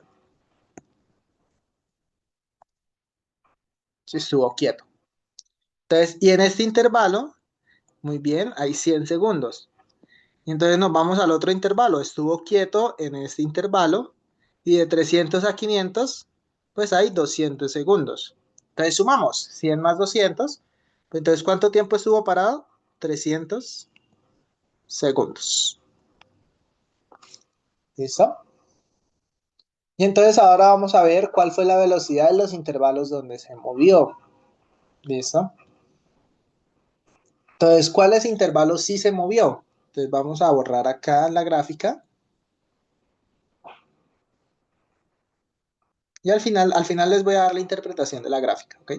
Sí, estuvo quieto. Entonces, y en este intervalo, muy bien, hay 100 segundos. Y entonces nos vamos al otro intervalo. Estuvo quieto en este intervalo. Y de 300 a 500, pues hay 200 segundos. Entonces sumamos 100 más 200. Entonces, ¿cuánto tiempo estuvo parado? 300 segundos. ¿Listo? Y entonces ahora vamos a ver cuál fue la velocidad de los intervalos donde se movió. ¿Listo? Entonces, ¿cuáles intervalos sí se movió? Entonces vamos a borrar acá la gráfica y al final les voy a dar la interpretación de la gráfica, ¿ok?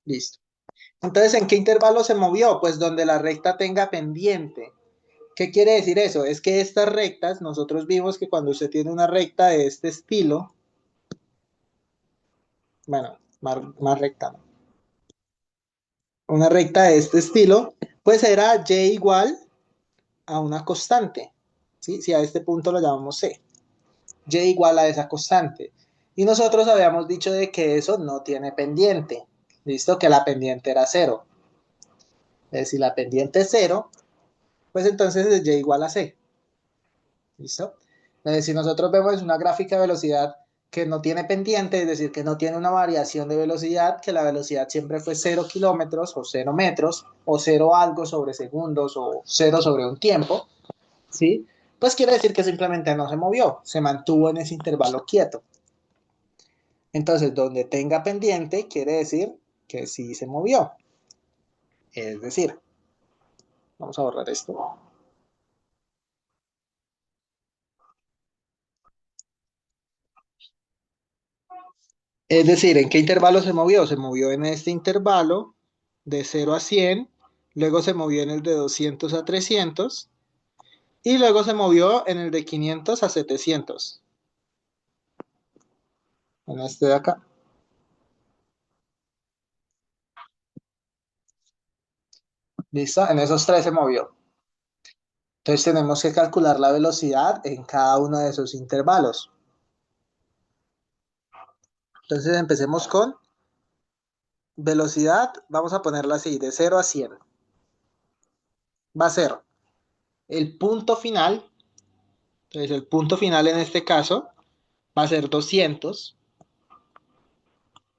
Listo. Entonces, ¿en qué intervalo se movió? Pues donde la recta tenga pendiente. ¿Qué quiere decir eso? Es que estas rectas, nosotros vimos que cuando usted tiene una recta de este estilo, bueno, más recta, ¿no? Una recta de este estilo, pues era y igual a una constante, ¿sí? Si a este punto lo llamamos C, y igual a esa constante. Y nosotros habíamos dicho de que eso no tiene pendiente, ¿listo? Que la pendiente era cero. Si la pendiente es cero, pues entonces es y igual a C, ¿listo? Si nosotros vemos una gráfica de velocidad que no tiene pendiente, es decir, que no tiene una variación de velocidad, que la velocidad siempre fue 0 km o 0 metros o 0 algo sobre segundos o 0 sobre un tiempo, ¿sí? Pues quiere decir que simplemente no se movió, se mantuvo en ese intervalo quieto. Entonces, donde tenga pendiente, quiere decir que sí se movió. Es decir, vamos a borrar esto. Es decir, ¿en qué intervalo se movió? Se movió en este intervalo de 0 a 100, luego se movió en el de 200 a 300 y luego se movió en el de 500 a 700. En este de acá. ¿Listo? En esos tres se movió. Entonces tenemos que calcular la velocidad en cada uno de esos intervalos. Entonces empecemos con velocidad, vamos a ponerla así, de 0 a 100. Va a ser el punto final, entonces el punto final en este caso va a ser 200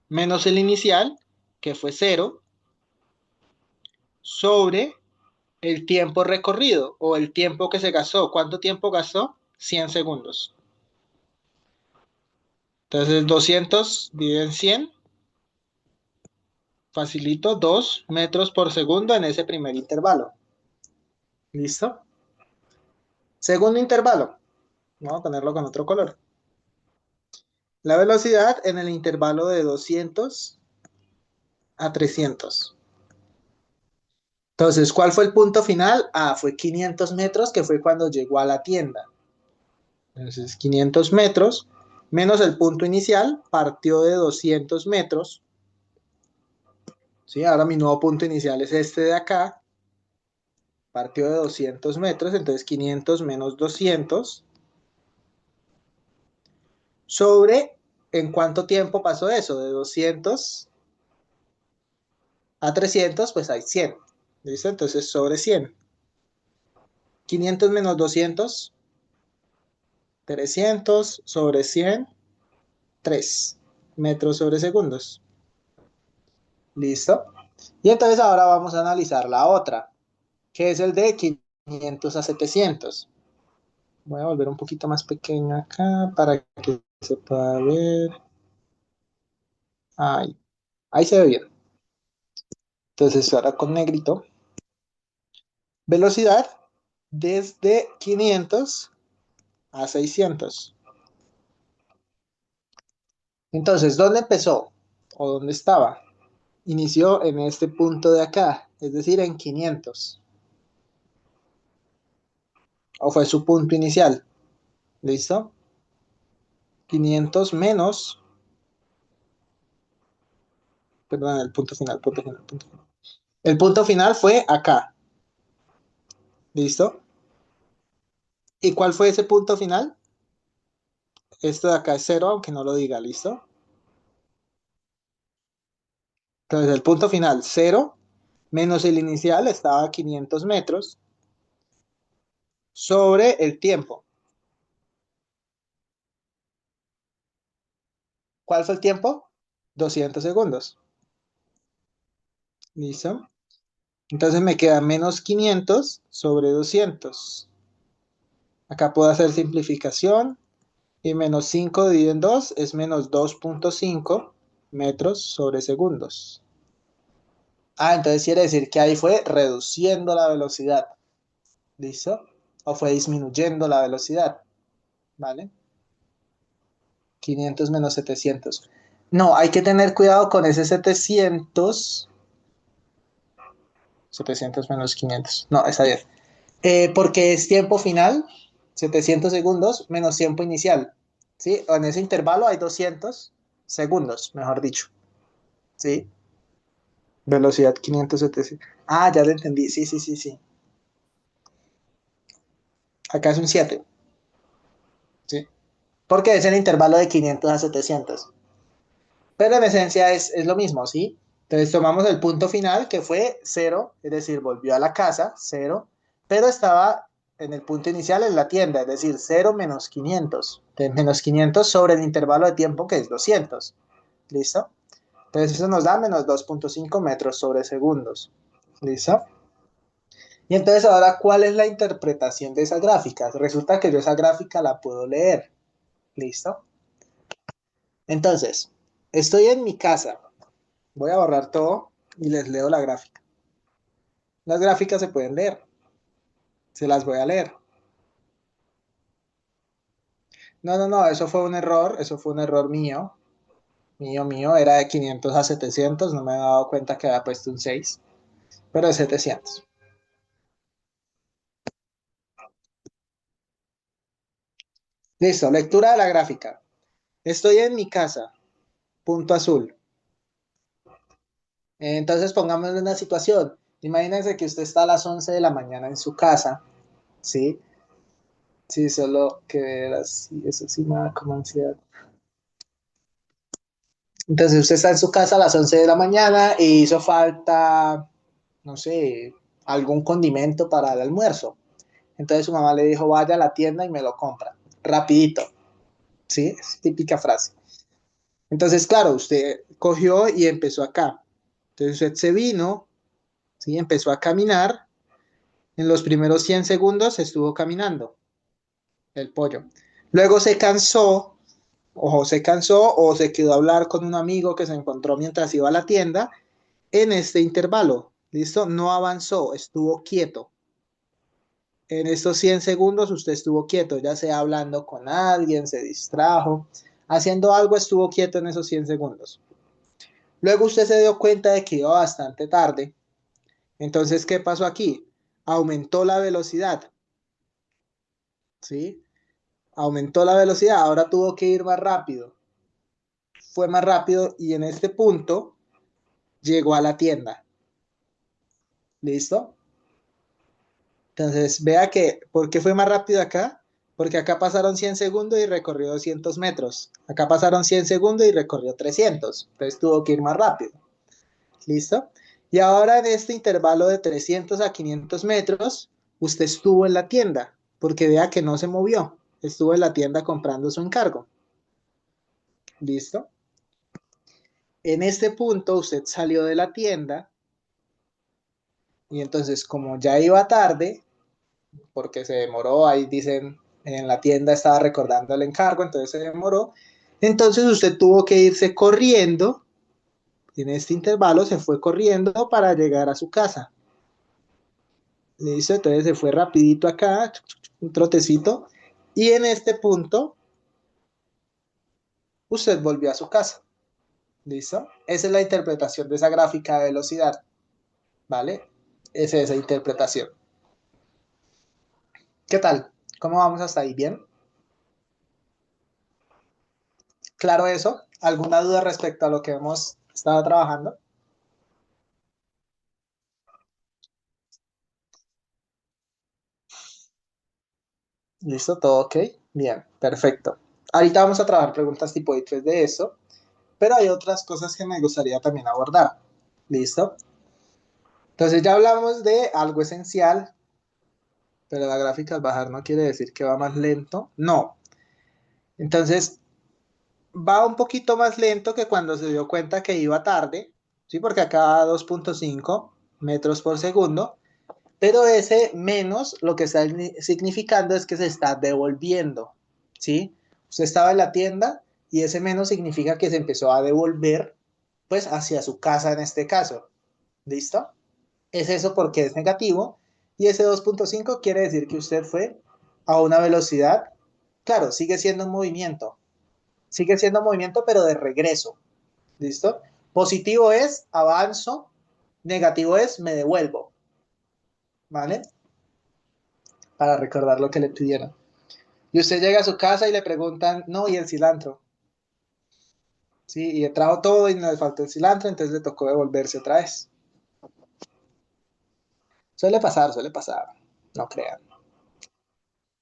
menos el inicial, que fue 0, sobre el tiempo recorrido o el tiempo que se gastó. ¿Cuánto tiempo gastó? 100 segundos. Entonces 200 dividido en 100, facilito 2 metros por segundo en ese primer intervalo. ¿Listo? Segundo intervalo, vamos a ponerlo con otro color. La velocidad en el intervalo de 200 a 300. Entonces, ¿cuál fue el punto final? Ah, fue 500 metros, que fue cuando llegó a la tienda. Entonces, 500 metros menos el punto inicial, partió de 200 metros. ¿Sí? Ahora mi nuevo punto inicial es este de acá, partió de 200 metros, entonces 500 menos 200 sobre, ¿en cuánto tiempo pasó eso? De 200 a 300, pues hay 100. ¿Listo? Entonces sobre 100. 500 menos 200, 300 sobre 100, 3 metros sobre segundos. ¿Listo? Y entonces ahora vamos a analizar la otra, que es el de 500 a 700. Voy a volver un poquito más pequeño acá para que se pueda ver. Ahí, ahí se ve bien. Entonces ahora con negrito. Velocidad desde 500 a 600. Entonces, ¿dónde empezó? ¿O dónde estaba? Inició en este punto de acá, es decir, en 500. ¿O fue su punto inicial? ¿Listo? 500 menos, perdón, el punto final, punto final, punto final. El punto final fue acá. ¿Listo? ¿Y cuál fue ese punto final? Esto de acá es cero, aunque no lo diga, ¿listo? Entonces el punto final, cero, menos el inicial, estaba a 500 metros, sobre el tiempo. ¿Cuál fue el tiempo? 200 segundos. ¿Listo? Entonces me queda menos 500 sobre 200. Acá puedo hacer simplificación y menos 5 dividido en 2 es menos 2,5 metros sobre segundos. Ah, entonces quiere decir que ahí fue reduciendo la velocidad. ¿Listo? O fue disminuyendo la velocidad. ¿Vale? 500 menos 700. No, hay que tener cuidado con ese 700. 700 menos 500. No, está bien. Porque es tiempo final, 700 segundos, menos tiempo inicial. ¿Sí? En ese intervalo hay 200 segundos, mejor dicho. ¿Sí? Velocidad 500, 700. Ah, ya lo entendí. Sí, sí, sí, sí. Acá es un 7. ¿Sí? Porque es el intervalo de 500 a 700. Pero en esencia es lo mismo, ¿sí? Entonces tomamos el punto final que fue cero, es decir, volvió a la casa, cero, pero estaba en el punto inicial en la tienda, es decir, cero menos 500. Entonces, menos 500 sobre el intervalo de tiempo que es 200. ¿Listo? Entonces eso nos da menos 2,5 metros sobre segundos. ¿Listo? Y entonces ahora, ¿cuál es la interpretación de esa gráfica? Resulta que yo esa gráfica la puedo leer. ¿Listo? Entonces, estoy en mi casa. Voy a borrar todo y les leo la gráfica. Las gráficas se pueden leer. Se las voy a leer. No, no, no, eso fue un error. Eso fue un error mío. Mío, mío. Era de 500 a 700. No me había dado cuenta que había puesto un 6. Pero es 700. Listo. Lectura de la gráfica. Estoy en mi casa. Punto azul. Entonces pongamos una situación. Imagínense que usted está a las 11 de la mañana en su casa. ¿Sí? Sí, solo que ver así. Eso sí me da como ansiedad. Entonces usted está en su casa a las 11 de la mañana y hizo falta, no sé, algún condimento para el almuerzo. Entonces su mamá le dijo, vaya a la tienda y me lo compra. Rapidito. ¿Sí? Es típica frase. Entonces, claro, usted cogió y empezó acá. Entonces usted se vino, ¿sí? Empezó a caminar. En los primeros 100 segundos estuvo caminando el pollo. Luego se cansó o se quedó a hablar con un amigo que se encontró mientras iba a la tienda en este intervalo. ¿Listo? No avanzó, estuvo quieto. En estos 100 segundos usted estuvo quieto, ya sea hablando con alguien, se distrajo, haciendo algo estuvo quieto en esos 100 segundos. Luego usted se dio cuenta de que iba bastante tarde Entonces, ¿qué pasó aquí? Aumentó la velocidad, ¿sí? Aumentó la velocidad, ahora tuvo que ir más rápido. Fue más rápido y en este punto llegó a la tienda. ¿Listo? Entonces, vea que, ¿por qué fue más rápido acá? Porque acá pasaron 100 segundos y recorrió 200 metros. Acá pasaron 100 segundos y recorrió 300. Entonces tuvo que ir más rápido. ¿Listo? Y ahora en este intervalo de 300 a 500 metros, usted estuvo en la tienda, porque vea que no se movió. Estuvo en la tienda comprando su encargo. ¿Listo? En este punto usted salió de la tienda y entonces como ya iba tarde, porque se demoró, ahí dicen, en la tienda estaba recordando el encargo, entonces se demoró, entonces usted tuvo que irse corriendo, en este intervalo se fue corriendo para llegar a su casa. ¿Listo? Entonces se fue rapidito acá, un trotecito, y en este punto usted volvió a su casa. ¿Listo? Esa es la interpretación de esa gráfica de velocidad, ¿vale? Esa es esa interpretación. ¿Qué tal? ¿Cómo vamos hasta ahí? ¿Bien? ¿Claro eso? ¿Alguna duda respecto a lo que hemos estado trabajando? ¿Listo? ¿Todo ok? Bien, perfecto. Ahorita vamos a trabajar preguntas tipo I3 de eso, pero hay otras cosas que me gustaría también abordar. ¿Listo? Entonces ya hablamos de algo esencial, pero la gráfica al bajar no quiere decir que va más lento. No. Entonces va un poquito más lento que cuando se dio cuenta que iba tarde, ¿sí? Porque acá 2.5 metros por segundo, pero ese menos lo que está significando es que se está devolviendo, ¿sí? Usted estaba en la tienda y ese menos significa que se empezó a devolver, pues, hacia su casa en este caso. ¿Listo? Es eso porque es negativo y ese 2.5 quiere decir que usted fue a una velocidad, claro, sigue siendo movimiento, pero de regreso. ¿Listo? Positivo es avanzo, negativo es me devuelvo, ¿vale? Para recordar lo que le pidieron. Y usted llega a su casa y le preguntan, no, ¿y el cilantro? Sí, y trajo todo y no le faltó el cilantro, entonces le tocó devolverse otra vez. Suele pasar, no crean.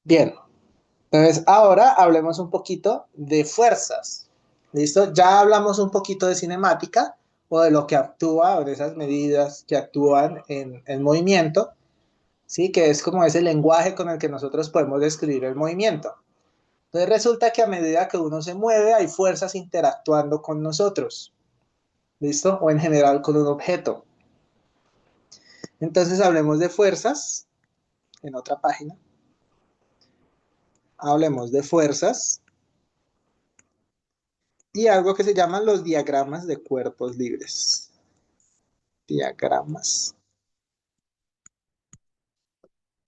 Bien, entonces ahora hablemos un poquito de fuerzas. ¿Listo? Ya hablamos un poquito de cinemática o de lo que actúa o de esas medidas que actúan en movimiento, ¿sí? Que es como ese lenguaje con el que nosotros podemos describir el movimiento. Entonces resulta que a medida que uno se mueve hay fuerzas interactuando con nosotros. ¿Listo? O en general con un objeto. Entonces hablemos de fuerzas en otra página. Hablemos de fuerzas y algo que se llaman los diagramas de cuerpos libres. Diagramas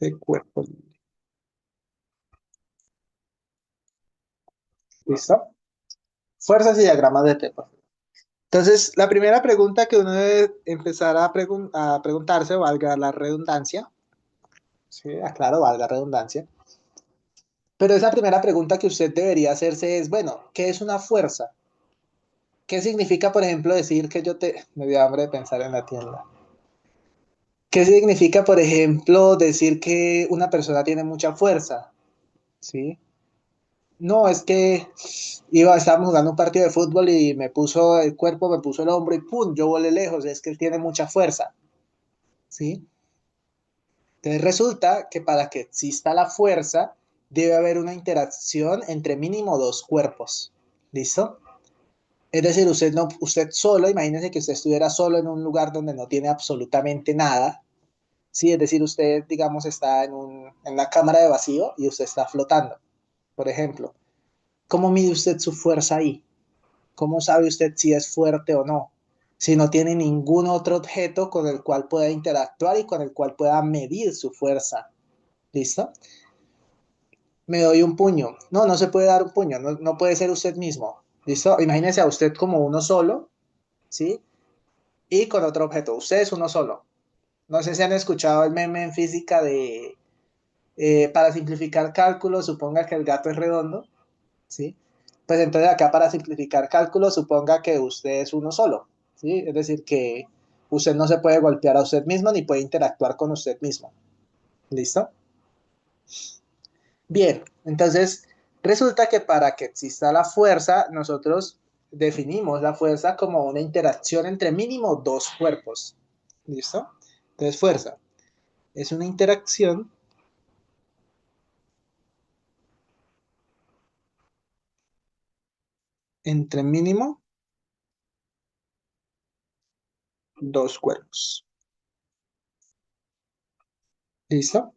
de cuerpos libres. ¿Listo? Fuerzas y diagramas de tiempo. Entonces, la primera pregunta que uno debe empezar a preguntarse, valga la redundancia, sí, aclaro, valga redundancia, pero esa primera pregunta que usted debería hacerse es, bueno, ¿qué es una fuerza? ¿Qué significa, por ejemplo, decir que yo te... Me dio hambre de pensar en la tienda. ¿Qué significa, por ejemplo, decir que una persona tiene mucha fuerza? ¿Sí? No, es que estábamos jugando un partido de fútbol y me puso el cuerpo, me puso el hombro y ¡pum! Yo volé lejos. Es que él tiene mucha fuerza. ¿Sí? Entonces resulta que para que exista la fuerza, debe haber una interacción entre mínimo dos cuerpos. ¿Listo? Es decir, usted, no, usted solo, imagínese que usted estuviera solo en un lugar donde no tiene absolutamente nada. Sí, es decir, usted, digamos, está en una cámara de vacío y usted está flotando, por ejemplo. ¿Cómo mide usted su fuerza ahí? ¿Cómo sabe usted si es fuerte o no? Si no tiene ningún otro objeto con el cual pueda interactuar y con el cual pueda medir su fuerza. ¿Listo? Me doy un puño. No, no se puede dar un puño, no, no puede ser usted mismo. ¿Listo? Imagínese a usted como uno solo, ¿sí? Y con otro objeto. Usted es uno solo. No sé si han escuchado el meme en física de, para simplificar cálculo, suponga que el gato es redondo, ¿sí? Pues entonces acá para simplificar cálculo, suponga que usted es uno solo, ¿sí? Es decir, que usted no se puede golpear a usted mismo ni puede interactuar con usted mismo. ¿Listo? Bien, entonces resulta que para que exista la fuerza, nosotros definimos la fuerza como una interacción entre mínimo dos cuerpos. ¿Listo? Entonces, fuerza es una interacción entre mínimo dos cuerpos. ¿Listo?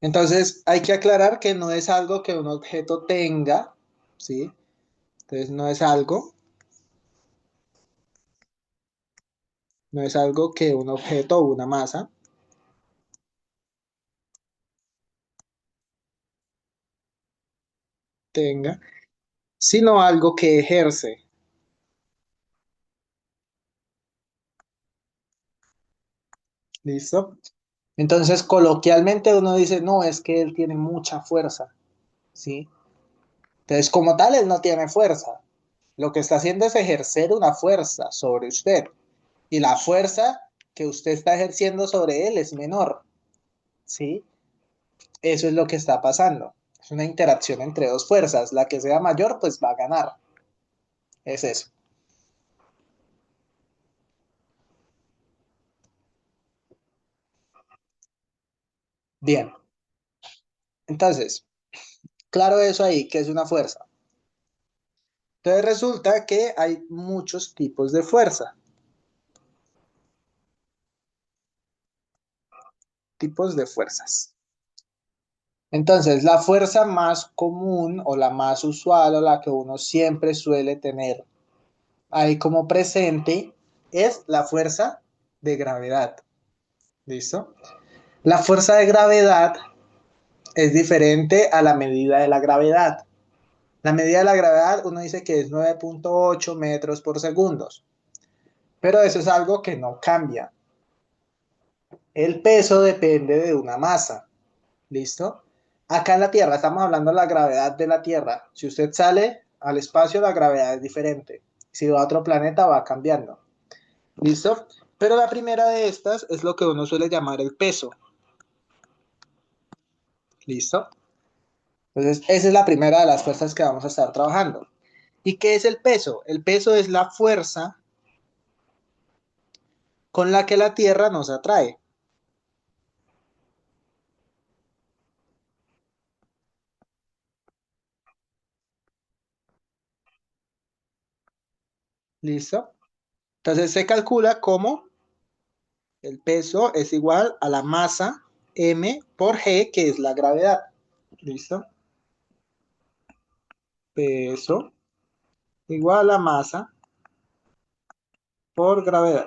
Entonces, hay que aclarar que no es algo que un objeto tenga, ¿sí? Entonces, no es algo que un objeto o una masa tenga, sino algo que ejerce. ¿Listo? Entonces, coloquialmente uno dice, no, es que él tiene mucha fuerza, ¿sí? Entonces, como tal, él no tiene fuerza. Lo que está haciendo es ejercer una fuerza sobre usted. Y la fuerza que usted está ejerciendo sobre él es menor, ¿sí? Eso es lo que está pasando. Es una interacción entre dos fuerzas. La que sea mayor, pues va a ganar. Es eso. Bien. Entonces, claro eso ahí, que es una fuerza. Entonces resulta que hay muchos tipos de fuerza. Tipos de fuerzas. Entonces, la fuerza más común o la más usual o la que uno siempre suele tener ahí como presente es la fuerza de gravedad. ¿Listo? La fuerza de gravedad es diferente a la medida de la gravedad. La medida de la gravedad uno dice que es 9,8 metros por segundo, pero eso es algo que no cambia. El peso depende de una masa. ¿Listo? Acá en la Tierra, estamos hablando de la gravedad de la Tierra. Si usted sale al espacio, la gravedad es diferente. Si va a otro planeta, va cambiando. ¿Listo? Pero la primera de estas es lo que uno suele llamar el peso. ¿Listo? Entonces, esa es la primera de las fuerzas que vamos a estar trabajando. ¿Y qué es el peso? El peso es la fuerza con la que la Tierra nos atrae. ¿Listo? Entonces se calcula como el peso es igual a la masa m por g, que es la gravedad. ¿Listo? Peso igual a masa por gravedad.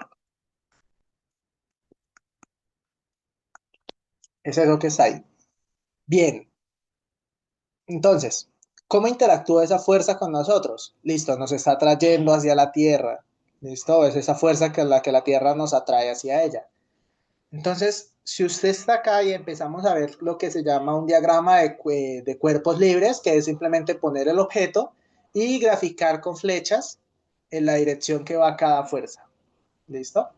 Eso es lo que está ahí. Bien, entonces, ¿cómo interactúa esa fuerza con nosotros? Listo, nos está trayendo hacia la Tierra. Listo, es esa fuerza que la que la Tierra nos atrae hacia ella. Entonces, si usted está acá y empezamos a ver lo que se llama un diagrama de cuerpos libres, que es simplemente poner el objeto y graficar con flechas en la dirección que va cada fuerza. ¿Listo?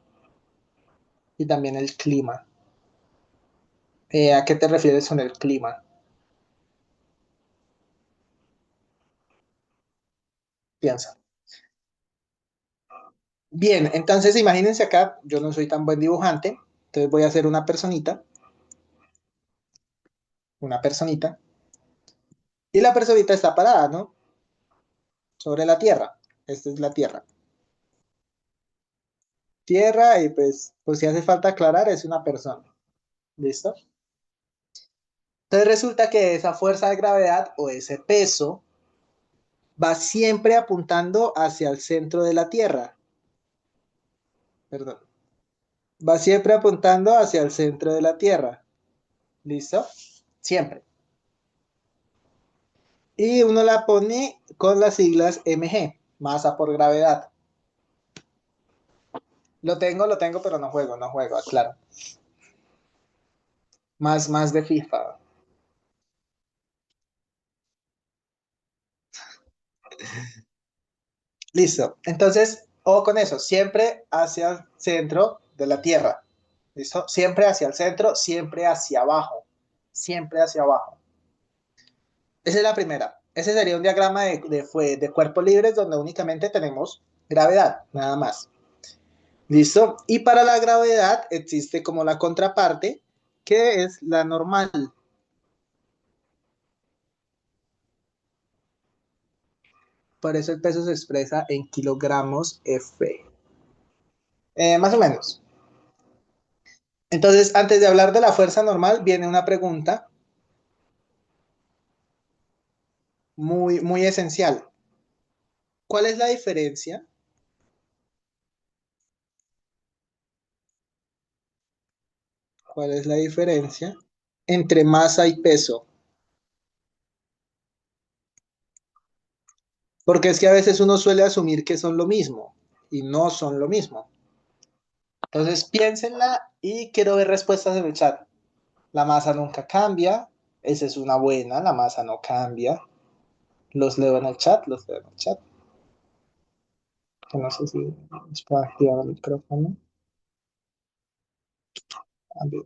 Y también el clima. ¿A qué te refieres con el clima? Piensa. Bien, entonces imagínense acá, yo no soy tan buen dibujante, entonces voy a hacer una personita, y la personita está parada, ¿no? Sobre la tierra. Esta es la tierra. Tierra, y pues si hace falta aclarar, es una persona. ¿Listo? Entonces resulta que esa fuerza de gravedad o ese peso va siempre apuntando hacia el centro de la Tierra. Perdón. Va siempre apuntando hacia el centro de la Tierra. ¿Listo? Siempre. Y uno la pone con las siglas mg, masa por gravedad. Lo tengo, pero no juego, claro. Más de FIFA. Listo. Entonces, ojo con eso, siempre hacia el centro de la Tierra. ¿Listo? Siempre hacia el centro, siempre hacia abajo. Siempre hacia abajo. Esa es la primera. Ese sería un diagrama de cuerpos libres donde únicamente tenemos gravedad, nada más. ¿Listo? Y para la gravedad existe como la contraparte, que es la normal. Por eso el peso se expresa en kilogramos F. Más o menos. Entonces, antes de hablar de la fuerza normal, viene una pregunta muy esencial. ¿Cuál es la diferencia? ¿Cuál es la diferencia entre masa y peso? Porque es que a veces uno suele asumir que son lo mismo y no son lo mismo. Entonces piénsenla y quiero ver respuestas en el chat. La masa nunca cambia. Esa es una buena, la masa no cambia. Los leo en el chat, los leo en el chat. Que no sé si les puedo activar el micrófono. A ver.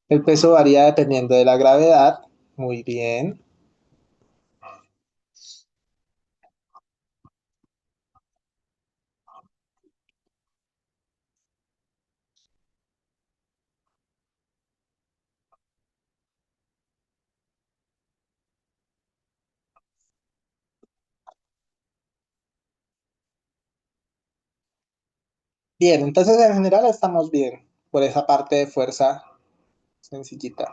El peso varía dependiendo de la gravedad. Muy bien. Bien, entonces en general estamos bien por esa parte de fuerza sencillita.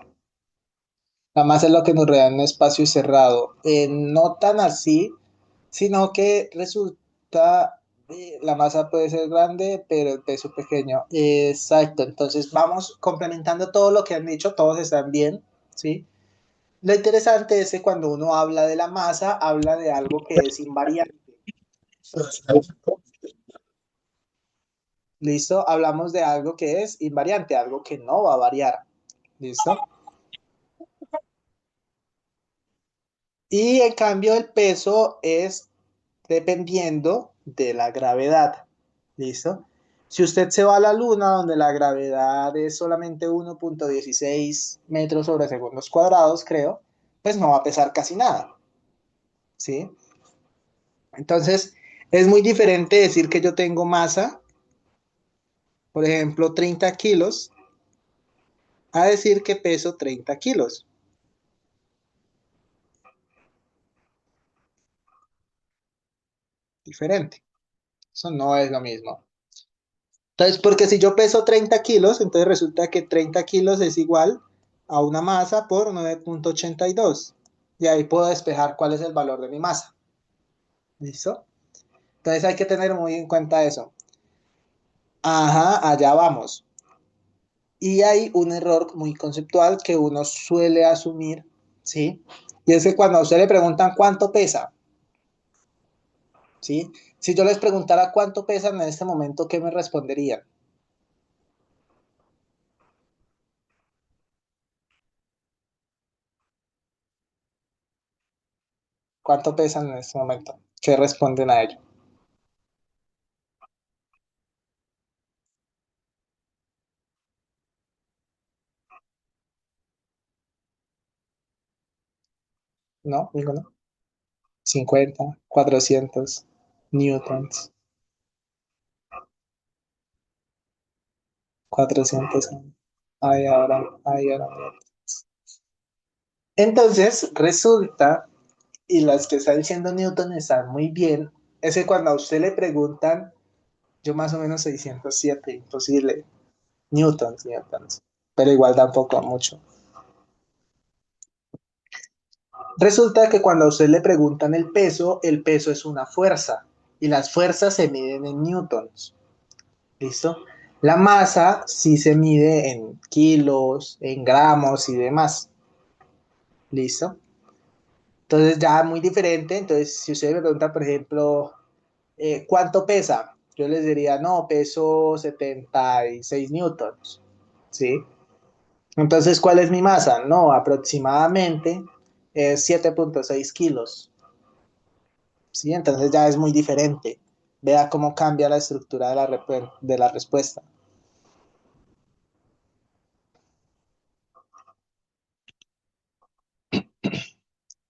La masa es lo que nos rodea en un espacio cerrado. No tan así, sino que resulta, la masa puede ser grande, pero el peso pequeño. Exacto, entonces vamos complementando todo lo que han dicho, todos están bien, ¿sí? Lo interesante es que cuando uno habla de la masa, habla de algo que es invariante. ¿Listo? Hablamos de algo que es invariante, algo que no va a variar. ¿Listo? Y en cambio el peso es dependiendo de la gravedad. ¿Listo? Si usted se va a la luna, donde la gravedad es solamente 1,16 metros sobre segundos cuadrados, creo, pues no va a pesar casi nada. ¿Sí? Entonces, es muy diferente decir que yo tengo masa, por ejemplo, 30 kilos, a decir que peso 30 kilos. Diferente. Eso no es lo mismo. Entonces, porque si yo peso 30 kilos, entonces resulta que 30 kilos es igual a una masa por 9,82. Y ahí puedo despejar cuál es el valor de mi masa. ¿Listo? Entonces hay que tener muy en cuenta eso. Ajá, allá vamos. Y hay un error muy conceptual que uno suele asumir, ¿sí? Y es que cuando a usted le preguntan cuánto pesa, ¿sí? Si yo les preguntara cuánto pesan en este momento, ¿qué me responderían? ¿Cuánto pesan en este momento? ¿Qué responden a ello? ¿No? Digo, ¿no? 50, 400 newtons, 400. Ay, ahora. Entonces, resulta, y las que están diciendo Newton están muy bien, es que cuando a usted le preguntan, yo más o menos 607, imposible, newtons, pero igual tampoco mucho. Resulta que cuando a usted le preguntan el peso es una fuerza, y las fuerzas se miden en newtons. ¿Listo? La masa sí se mide en kilos, en gramos y demás. ¿Listo? Entonces ya muy diferente. Entonces, si usted me pregunta, por ejemplo, ¿cuánto pesa? Yo les diría, no, peso 76 newtons, ¿sí? Entonces, ¿cuál es mi masa? No, aproximadamente es 7,6 kilos, ¿sí? Entonces ya es muy diferente. Vea cómo cambia la estructura de de la respuesta.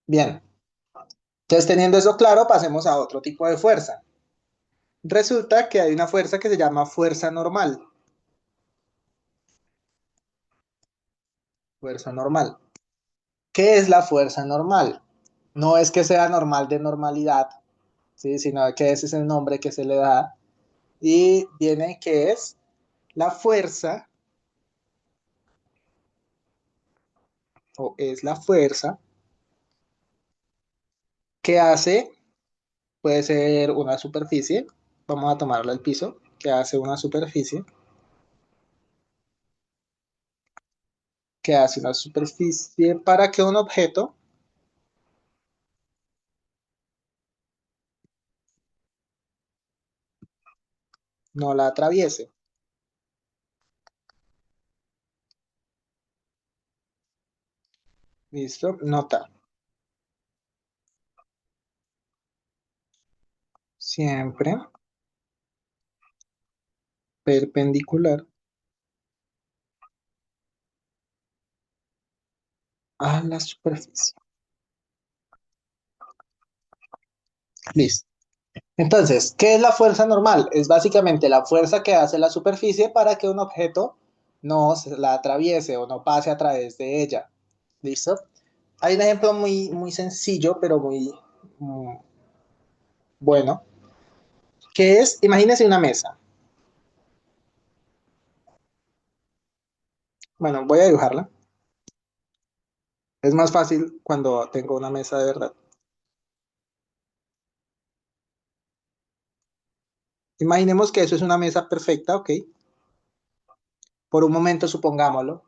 Bien, entonces teniendo eso claro, pasemos a otro tipo de fuerza. Resulta que hay una fuerza que se llama fuerza normal. Fuerza normal. ¿Qué es la fuerza normal? No es que sea normal de normalidad, ¿sí? Sino que ese es el nombre que se le da. Y viene que es la fuerza, o es la fuerza que hace, puede ser una superficie, vamos a tomarla al piso, que hace una superficie, que hace una superficie para que un objeto no la atraviese. ¿Listo? Nota. Siempre perpendicular a la superficie. Listo. Entonces, ¿qué es la fuerza normal? Es básicamente la fuerza que hace la superficie para que un objeto no se la atraviese o no pase a través de ella. ¿Listo? Hay un ejemplo muy sencillo, pero muy bueno, que es, imagínese una mesa. Bueno, voy a dibujarla. Es más fácil cuando tengo una mesa de verdad. Imaginemos que eso es una mesa perfecta, ¿ok? Por un momento supongámoslo.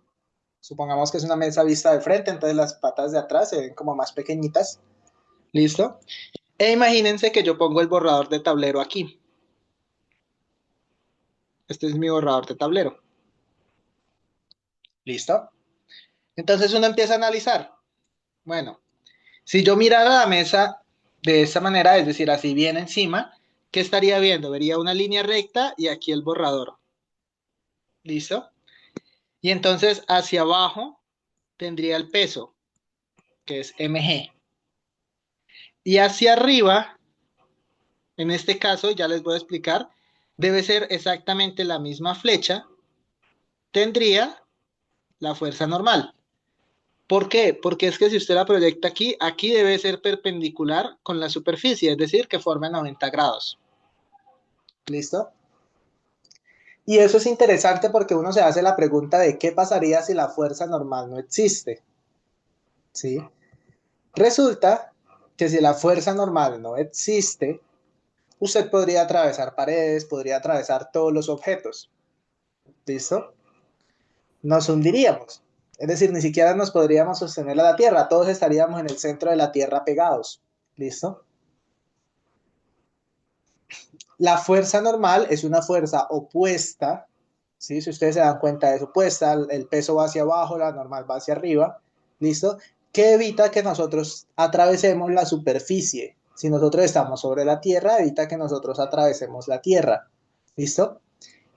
Supongamos que es una mesa vista de frente, entonces las patas de atrás se ven como más pequeñitas. ¿Listo? E imagínense que yo pongo el borrador de tablero aquí. Este es mi borrador de tablero. ¿Listo? Entonces uno empieza a analizar. Bueno, si yo mirara la mesa de esta manera, es decir, así bien encima, ¿qué estaría viendo? Vería una línea recta y aquí el borrador. ¿Listo? Y entonces hacia abajo tendría el peso, que es mg. Y hacia arriba, en este caso, ya les voy a explicar, debe ser exactamente la misma flecha, tendría la fuerza normal. ¿Por qué? Porque es que si usted la proyecta aquí, aquí debe ser perpendicular con la superficie, es decir, que forme 90 grados. ¿Listo? Y eso es interesante porque uno se hace la pregunta de qué pasaría si la fuerza normal no existe. ¿Sí? Resulta que si la fuerza normal no existe, usted podría atravesar paredes, podría atravesar todos los objetos. ¿Listo? Nos hundiríamos. Es decir, ni siquiera nos podríamos sostener a la Tierra, todos estaríamos en el centro de la Tierra pegados. ¿Listo? La fuerza normal es una fuerza opuesta, ¿sí? Si ustedes se dan cuenta, es opuesta, el peso va hacia abajo, la normal va hacia arriba, ¿listo? Que evita que nosotros atravesemos la superficie. Si nosotros estamos sobre la Tierra, evita que nosotros atravesemos la Tierra, ¿listo?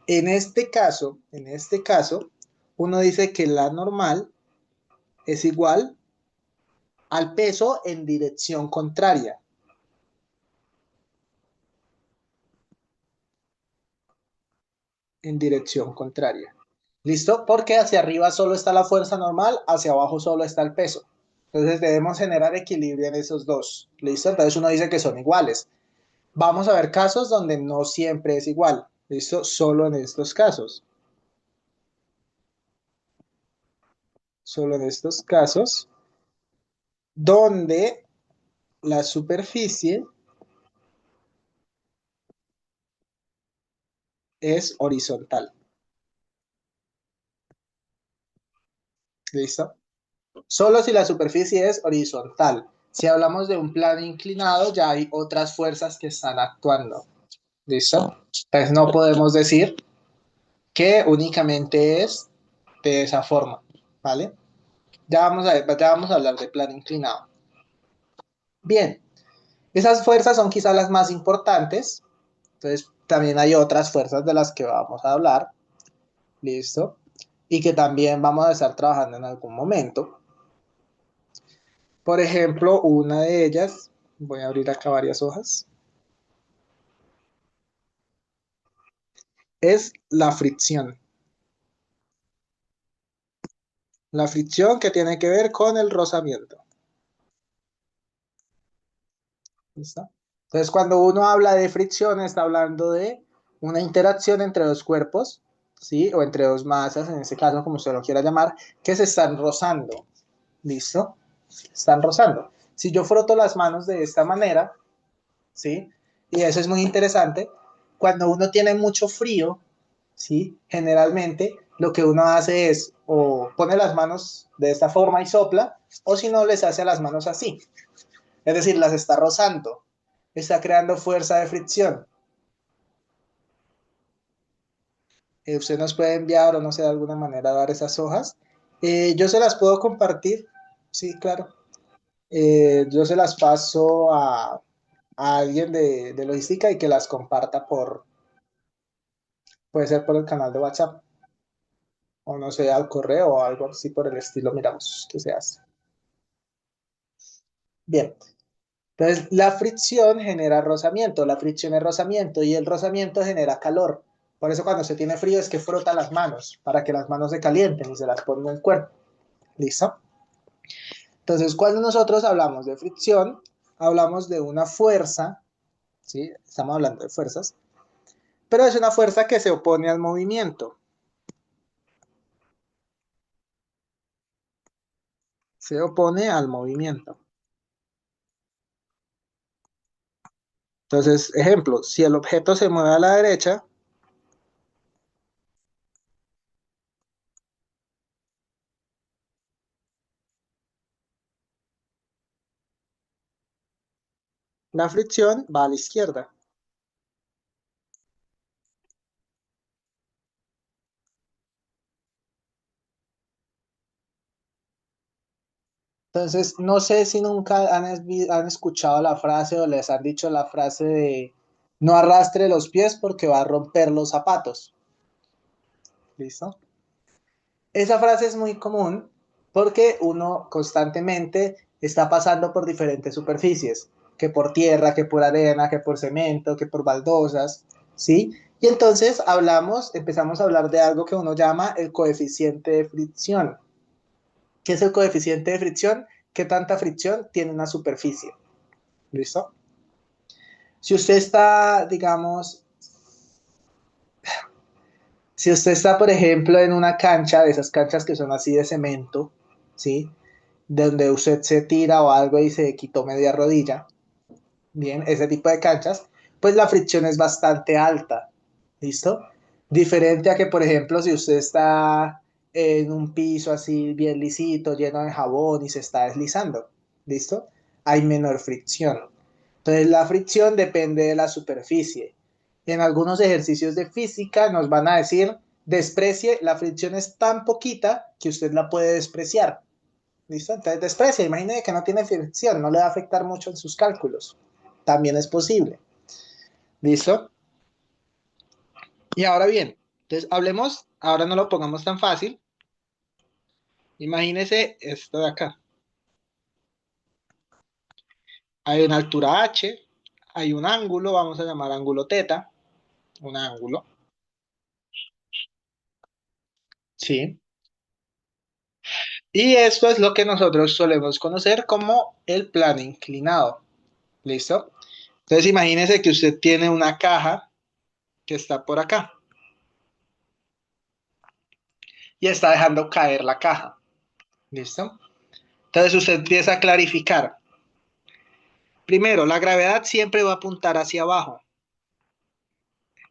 En este caso, uno dice que la normal es igual al peso en dirección contraria. En dirección contraria. ¿Listo? Porque hacia arriba solo está la fuerza normal, hacia abajo solo está el peso. Entonces debemos generar equilibrio en esos dos. ¿Listo? Entonces uno dice que son iguales. Vamos a ver casos donde no siempre es igual. ¿Listo? Solo en estos casos. Solo en estos casos donde la superficie es horizontal. ¿Listo? Solo si la superficie es horizontal. Si hablamos de un plano inclinado, ya hay otras fuerzas que están actuando. ¿Listo? Entonces no podemos decir que únicamente es de esa forma, ¿vale? Ya vamos a hablar de plano inclinado. Bien, esas fuerzas son quizás las más importantes. Entonces también hay otras fuerzas de las que vamos a hablar. ¿Listo? Y que también vamos a estar trabajando en algún momento. Por ejemplo, una de ellas, voy a abrir acá varias hojas, es la fricción. La fricción que tiene que ver con el rozamiento. ¿Listo? Entonces, cuando uno habla de fricción, está hablando de una interacción entre dos cuerpos, ¿sí? O entre dos masas, en este caso, como usted lo quiera llamar, que se están rozando. ¿Listo? Están rozando. Si yo froto las manos de esta manera, ¿sí? Y eso es muy interesante. Cuando uno tiene mucho frío, ¿sí? Generalmente lo que uno hace es o pone las manos de esta forma y sopla, o si no, les hace las manos así. Es decir, las está rozando, está creando fuerza de fricción. Usted nos puede enviar o no sé, de alguna manera dar esas hojas. Yo se las puedo compartir, sí, claro. Yo se las paso a alguien de logística y que las comparta puede ser por el canal de WhatsApp o no sé, al correo o algo así por el estilo. Miramos qué se hace. Bien, entonces la fricción genera rozamiento, la fricción es rozamiento y el rozamiento genera calor. Por eso cuando se tiene frío es que frota las manos para que las manos se calienten y se las pone en el cuerpo. ¿Listo? Entonces cuando nosotros hablamos de fricción, hablamos de una fuerza, ¿sí? Estamos hablando de fuerzas, pero es una fuerza que se opone al movimiento. Se opone al movimiento. Entonces, ejemplo, si el objeto se mueve a la derecha, la fricción va a la izquierda. Entonces, no sé si nunca han escuchado la frase o les han dicho la frase de no arrastre los pies porque va a romper los zapatos. ¿Listo? Esa frase es muy común porque uno constantemente está pasando por diferentes superficies, que por tierra, que por arena, que por cemento, que por baldosas, ¿sí? Y entonces empezamos a hablar de algo que uno llama el coeficiente de fricción. ¿Qué es el coeficiente de fricción? ¿Qué tanta fricción tiene una superficie? ¿Listo? Si usted está, digamos, si usted está, por ejemplo, en una cancha, de esas canchas que son así de cemento, ¿sí? Donde usted se tira o algo y se quitó media rodilla, bien, ese tipo de canchas, pues la fricción es bastante alta, ¿listo? Diferente a que, por ejemplo, si usted está en un piso así bien lisito, lleno de jabón y se está deslizando, ¿listo? Hay menor fricción. Entonces la fricción depende de la superficie. Y en algunos ejercicios de física nos van a decir, desprecie, la fricción es tan poquita que usted la puede despreciar. ¿Listo? Entonces desprecia, imagine que no tiene fricción, no le va a afectar mucho en sus cálculos. También es posible. ¿Listo? Y ahora bien, entonces hablemos, ahora no lo pongamos tan fácil. Imagínese esto de acá. Hay una altura h, hay un ángulo, vamos a llamar ángulo teta, un ángulo, ¿sí? Y esto es lo que nosotros solemos conocer como el plano inclinado. ¿Listo? Entonces imagínese que usted tiene una caja que está por acá y está dejando caer la caja. ¿Listo? Entonces usted empieza a clarificar. Primero, la gravedad siempre va a apuntar hacia abajo.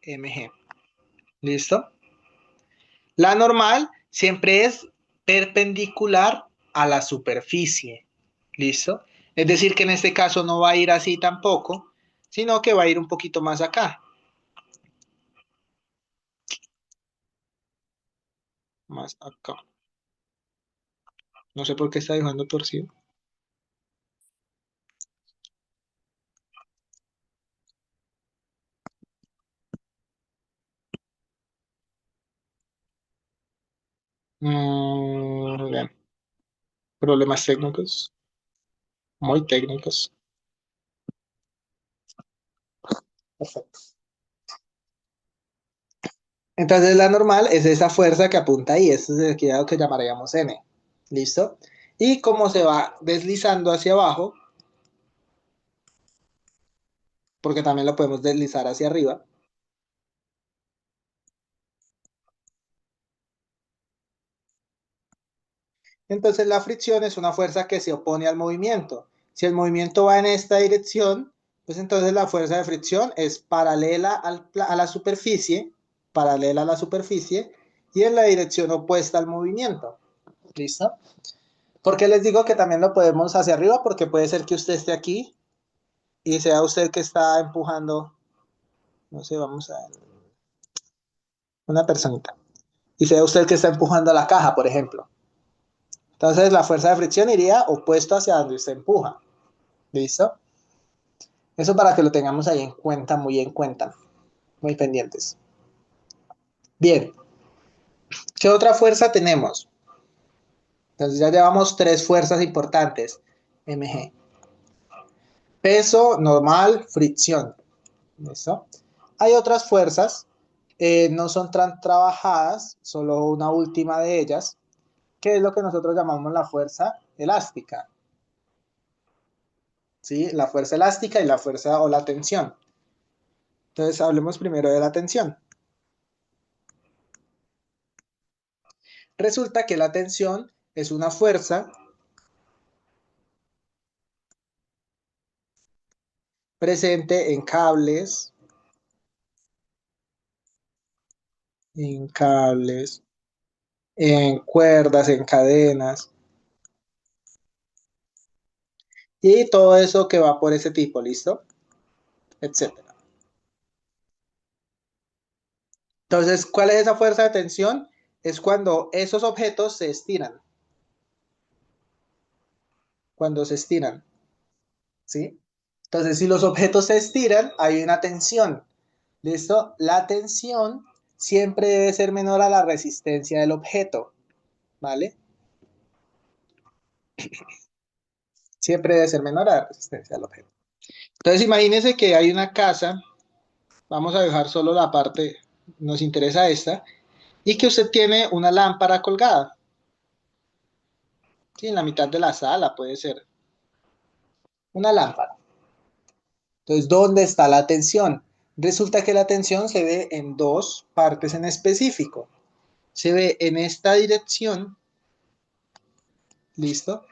Mg. ¿Listo? La normal siempre es perpendicular a la superficie. ¿Listo? Es decir, que en este caso no va a ir así tampoco, sino que va a ir un poquito más acá, más acá. No sé por qué está dibujando torcido. Bien. Problemas técnicos, muy técnicos. Perfecto. Entonces la normal es esa fuerza que apunta ahí, eso es lo que llamaríamos N. ¿Listo? Y como se va deslizando hacia abajo, porque también lo podemos deslizar hacia arriba, entonces la fricción es una fuerza que se opone al movimiento. Si el movimiento va en esta dirección, pues entonces la fuerza de fricción es a la superficie, paralela a la superficie, y en la dirección opuesta al movimiento. ¿Listo? ¿Por qué les digo que también lo podemos hacia arriba? Porque puede ser que usted esté aquí y sea usted que está empujando, no sé, vamos a ver, una personita, y sea usted que está empujando la caja, por ejemplo. Entonces la fuerza de fricción iría opuesto hacia donde usted empuja. ¿Listo? Eso para que lo tengamos ahí en cuenta, muy en cuenta, muy pendientes. Bien, ¿qué otra fuerza tenemos? Entonces ya llevamos tres fuerzas importantes. MG. Peso, normal, fricción. ¿Listo? Hay otras fuerzas, no son tan trabajadas, solo una última de ellas, que es lo que nosotros llamamos la fuerza elástica. ¿Sí? La fuerza elástica y la fuerza o la tensión. Entonces hablemos primero de la tensión. Resulta que la tensión es una fuerza presente en cables, en cuerdas, en cadenas y todo eso que va por ese tipo, ¿listo? Etcétera. Entonces, ¿cuál es esa fuerza de tensión? Es cuando esos objetos se estiran, cuando se estiran, ¿sí? Entonces, si los objetos se estiran, hay una tensión, ¿listo? La tensión siempre debe ser menor a la resistencia del objeto, ¿vale? Siempre debe ser menor a la resistencia del objeto. Entonces, imagínense que hay una casa, vamos a dejar solo la parte, nos interesa esta, y que usted tiene una lámpara colgada, ¿sí? En la mitad de la sala puede ser una lámpara. Entonces, ¿dónde está la tensión? Resulta que la tensión se ve en dos partes en específico. Se ve en esta dirección, ¿listo?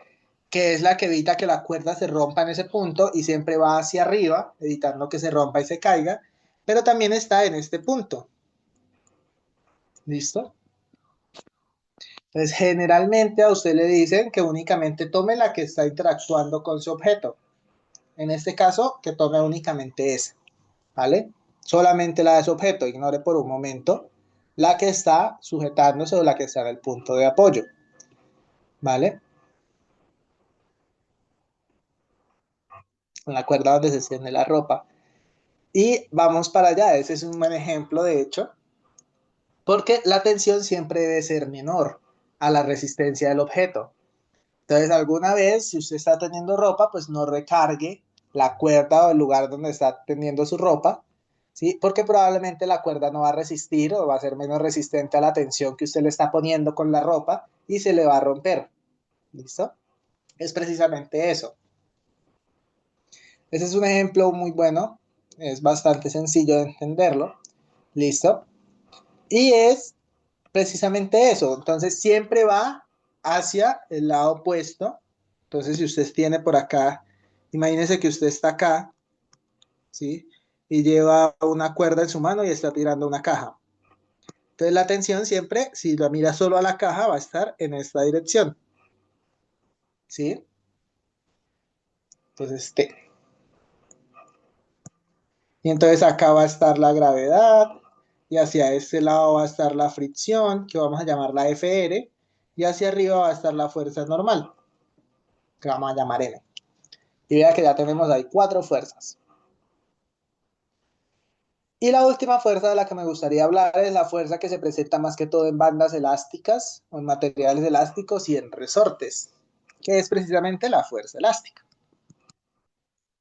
Que es la que evita que la cuerda se rompa en ese punto y siempre va hacia arriba, evitando que se rompa y se caiga, pero también está en este punto, ¿listo? Entonces, generalmente a usted le dicen que únicamente tome la que está interactuando con su objeto. En este caso, que tome únicamente esa, ¿vale? Solamente la de su objeto, ignore por un momento la que está sujetándose o la que está en el punto de apoyo, ¿vale? En la cuerda donde se extiende la ropa. Y vamos para allá, ese es un buen ejemplo, de hecho, porque la tensión siempre debe ser menor a la resistencia del objeto. Entonces, alguna vez, si usted está teniendo ropa, pues no recargue la cuerda o el lugar donde está teniendo su ropa, ¿sí? Porque probablemente la cuerda no va a resistir o va a ser menos resistente a la tensión que usted le está poniendo con la ropa y se le va a romper. ¿Listo? Es precisamente eso. Ese es un ejemplo muy bueno, es bastante sencillo de entenderlo. ¿Listo? Y es precisamente eso. Entonces siempre va hacia el lado opuesto. Entonces si usted tiene por acá, imagínese que usted está acá, ¿sí? Y lleva una cuerda en su mano y está tirando una caja. Entonces la tensión siempre, si la mira solo a la caja, va a estar en esta dirección, ¿sí? Entonces T. Y entonces acá va a estar la gravedad y hacia este lado va a estar la fricción, que vamos a llamar la FR, y hacia arriba va a estar la fuerza normal, que vamos a llamar M. Y vea que ya tenemos ahí cuatro fuerzas. Y la última fuerza de la que me gustaría hablar es la fuerza que se presenta más que todo en bandas elásticas, o en materiales elásticos y en resortes, que es precisamente la fuerza elástica.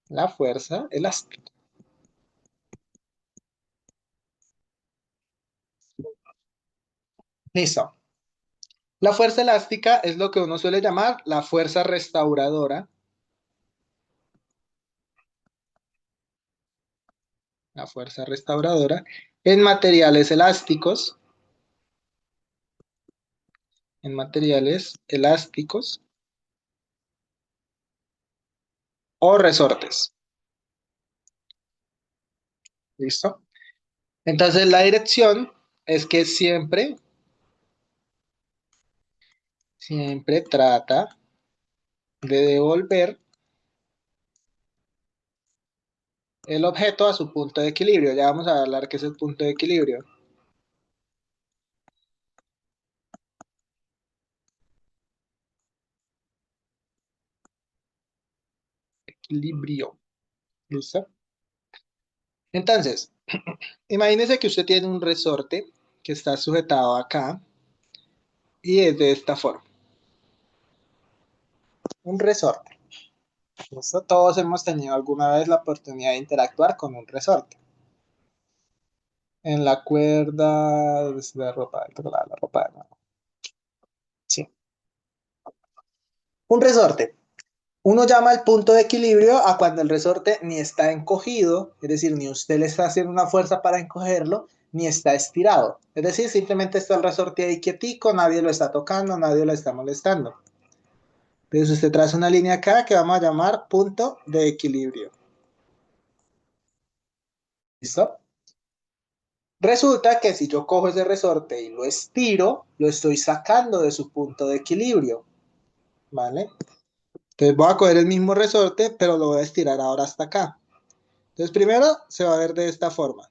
La fuerza elástica. Listo. La fuerza elástica es lo que uno suele llamar la fuerza restauradora. La fuerza restauradora en materiales elásticos, o resortes. ¿Listo? Entonces la dirección es que siempre trata de devolver el objeto a su punto de equilibrio. Ya vamos a hablar qué es el punto de equilibrio. Equilibrio. ¿Listo? Entonces, imagínese que usted tiene un resorte que está sujetado acá y es de esta forma. Un resorte. ¿Listo? Todos hemos tenido alguna vez la oportunidad de interactuar con un resorte. En la cuerda de ropa, la ropa de nuevo. Sí. Un resorte. Uno llama al punto de equilibrio a cuando el resorte ni está encogido, es decir, ni usted le está haciendo una fuerza para encogerlo, ni está estirado. Es decir, simplemente está el resorte ahí quietico, nadie lo está tocando, nadie lo está molestando. Entonces usted traza una línea acá que vamos a llamar punto de equilibrio. ¿Listo? Resulta que si yo cojo ese resorte y lo estiro, lo estoy sacando de su punto de equilibrio. ¿Vale? Entonces voy a coger el mismo resorte, pero lo voy a estirar ahora hasta acá. Entonces primero se va a ver de esta forma.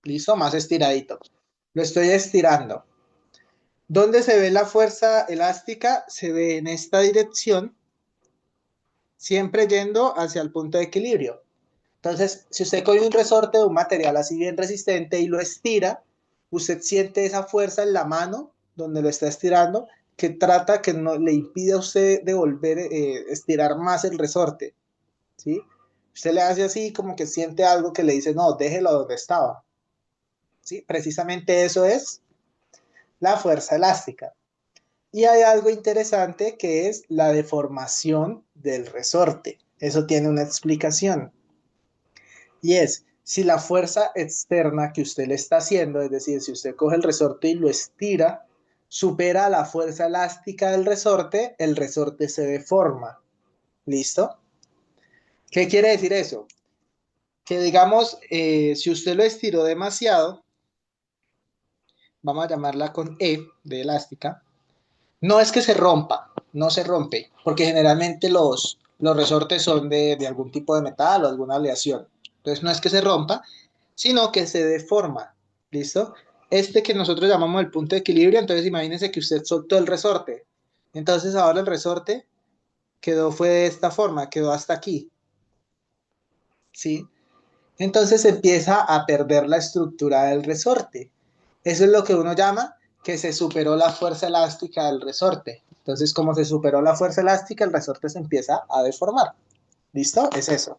Listo, más estiradito. Lo estoy estirando. ¿Dónde se ve la fuerza elástica? Se ve en esta dirección, siempre yendo hacia el punto de equilibrio. Entonces, si usted coge un resorte de un material así bien resistente y lo estira, usted siente esa fuerza en la mano donde lo está estirando, que trata que no le impide a usted devolver, estirar más el resorte, ¿sí? Usted le hace así como que siente algo que le dice, no, déjelo donde estaba, ¿sí? Precisamente eso es la fuerza elástica. Y hay algo interesante que es la deformación del resorte. Eso tiene una explicación. Y es, si la fuerza externa que usted le está haciendo, es decir, si usted coge el resorte y lo estira, supera la fuerza elástica del resorte, el resorte se deforma. ¿Listo? ¿Qué quiere decir eso? Que digamos, si usted lo estiró demasiado, vamos a llamarla con E de elástica, no es que se rompa, no se rompe, porque generalmente los resortes son de algún tipo de metal o alguna aleación. Entonces no es que se rompa, sino que se deforma. ¿Listo? Este que nosotros llamamos el punto de equilibrio, entonces imagínense que usted soltó el resorte. Entonces ahora el resorte fue de esta forma, quedó hasta aquí. ¿Sí? Entonces empieza a perder la estructura del resorte. Eso es lo que uno llama que se superó la fuerza elástica del resorte. Entonces, como se superó la fuerza elástica, el resorte se empieza a deformar. ¿Listo? Es eso.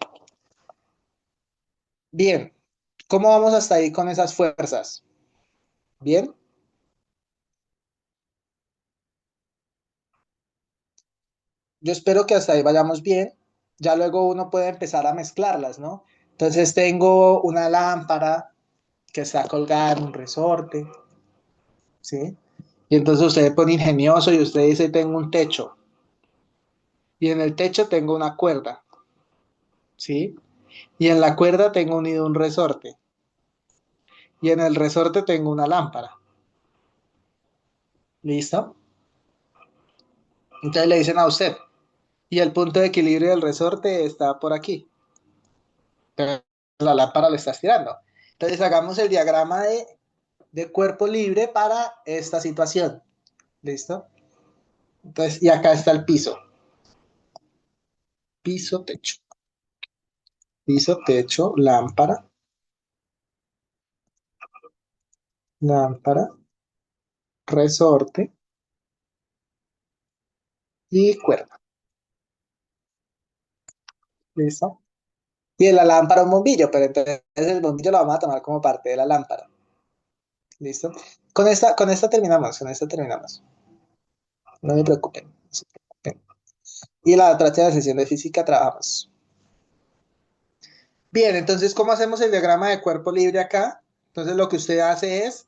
Bien. ¿Cómo vamos hasta ahí con esas fuerzas? Bien. Yo espero que hasta ahí vayamos bien. Ya luego uno puede empezar a mezclarlas, ¿no? Entonces tengo una lámpara que está colgada en un resorte, ¿sí? Y entonces usted pone ingenioso y usted dice, tengo un techo. Y en el techo tengo una cuerda, ¿sí? Y en la cuerda tengo unido un resorte. Y en el resorte tengo una lámpara. ¿Listo? Entonces le dicen a usted, y el punto de equilibrio del resorte está por aquí, pero la lámpara lo está estirando. Entonces hagamos el diagrama de cuerpo libre para esta situación. ¿Listo? Entonces, y acá está el piso. Piso, techo. Piso, techo, lámpara, lámpara, resorte y cuerda. ¿Listo? Y en la lámpara un bombillo, pero entonces el bombillo lo vamos a tomar como parte de la lámpara. ¿Listo? Con esta terminamos, con esta terminamos. No me preocupen. No se preocupen. Y la otra sesión de física trabajamos. Bien, entonces, ¿cómo hacemos el diagrama de cuerpo libre acá? Entonces, lo que usted hace es,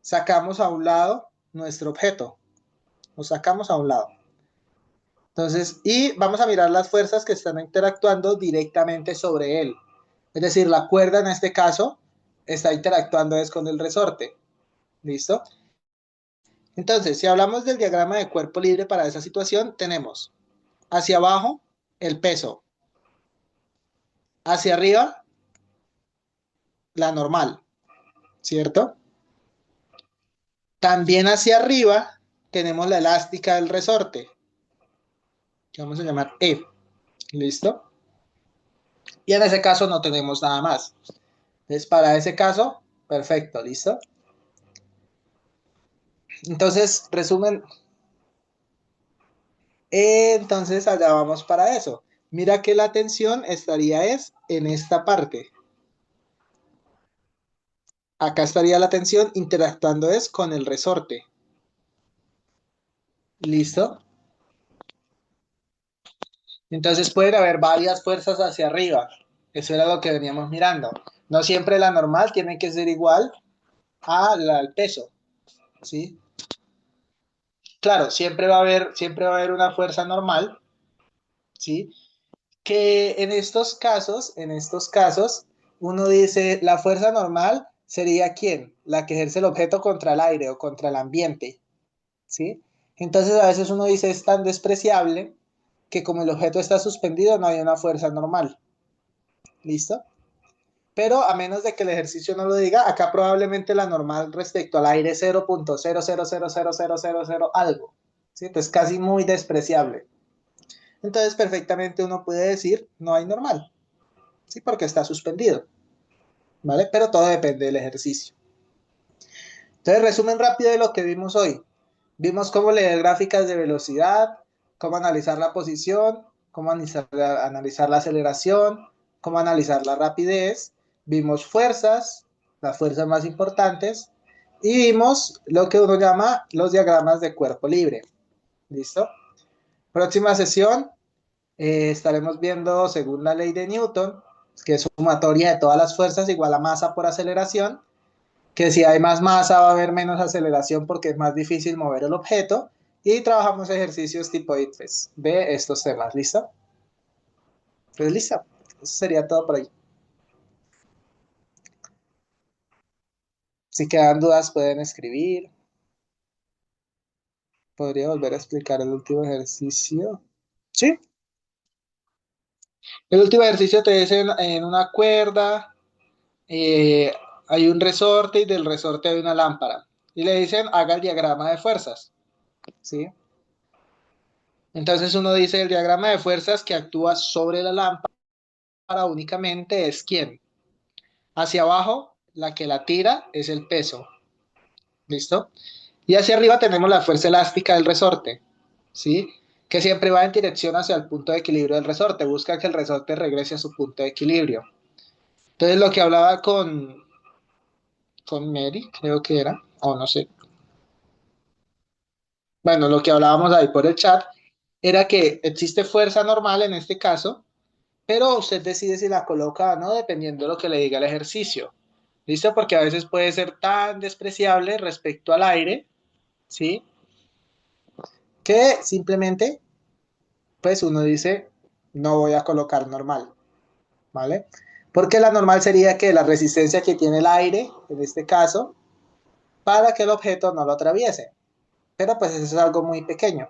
sacamos a un lado nuestro objeto. Lo sacamos a un lado. Entonces, y vamos a mirar las fuerzas que están interactuando directamente sobre él. Es decir, la cuerda en este caso está interactuando es con el resorte. ¿Listo? Entonces, si hablamos del diagrama de cuerpo libre para esa situación, tenemos hacia abajo el peso, hacia arriba la normal, ¿cierto? También hacia arriba tenemos la elástica del resorte, que vamos a llamar E. ¿Listo? Y en ese caso no tenemos nada más. Entonces, para ese caso, perfecto, ¿listo? Entonces, resumen, entonces allá vamos para eso. Mira que la tensión estaría es en esta parte. Acá estaría la tensión interactuando es con el resorte. ¿Listo? Entonces pueden haber varias fuerzas hacia arriba. Eso era lo que veníamos mirando. No siempre la normal tiene que ser igual al peso, ¿sí? Claro, siempre va a haber una fuerza normal, ¿sí? Que en estos casos, uno dice, la fuerza normal sería ¿quién? La que ejerce el objeto contra el aire o contra el ambiente, ¿sí? Entonces a veces uno dice, es tan despreciable que como el objeto está suspendido, no hay una fuerza normal, ¿listo? Pero a menos de que el ejercicio no lo diga, acá probablemente la normal respecto al aire es 0.0000000 algo, ¿sí? Entonces casi muy despreciable. Entonces perfectamente uno puede decir, no hay normal, ¿sí? Porque está suspendido, ¿vale? Pero todo depende del ejercicio. Entonces, resumen rápido de lo que vimos hoy. Vimos cómo leer gráficas de velocidad, cómo analizar la posición, cómo analizar la aceleración, cómo analizar la rapidez. Vimos fuerzas, las fuerzas más importantes, y vimos lo que uno llama los diagramas de cuerpo libre. ¿Listo? Próxima sesión, estaremos viendo segunda ley de Newton, que es sumatoria de todas las fuerzas igual a masa por aceleración, que si hay más masa va a haber menos aceleración porque es más difícil mover el objeto, y trabajamos ejercicios tipo ITFES de estos temas. ¿Listo? Pues listo. Eso sería todo por ahí. Si quedan dudas pueden escribir. Podría volver a explicar el último ejercicio. Sí. El último ejercicio te dice en una cuerda, eh, hay un resorte y del resorte hay una lámpara. Y le dicen, haga el diagrama de fuerzas. ¿Sí? Entonces uno dice, el diagrama de fuerzas que actúa sobre la lámpara únicamente es quién. Hacia abajo, la que la tira es el peso. ¿Listo? Y hacia arriba tenemos la fuerza elástica del resorte. ¿Sí? Que siempre va en dirección hacia el punto de equilibrio del resorte. Busca que el resorte regrese a su punto de equilibrio. Entonces lo que hablaba con Mary, creo que era, o no sé. Bueno, lo que hablábamos ahí por el chat era que existe fuerza normal en este caso, pero usted decide si la coloca o no dependiendo de lo que le diga el ejercicio. ¿Listo? Porque a veces puede ser tan despreciable respecto al aire, ¿sí? Que simplemente, pues uno dice, no voy a colocar normal, ¿vale? Porque la normal sería que la resistencia que tiene el aire, en este caso, para que el objeto no lo atraviese. Pero pues eso es algo muy pequeño.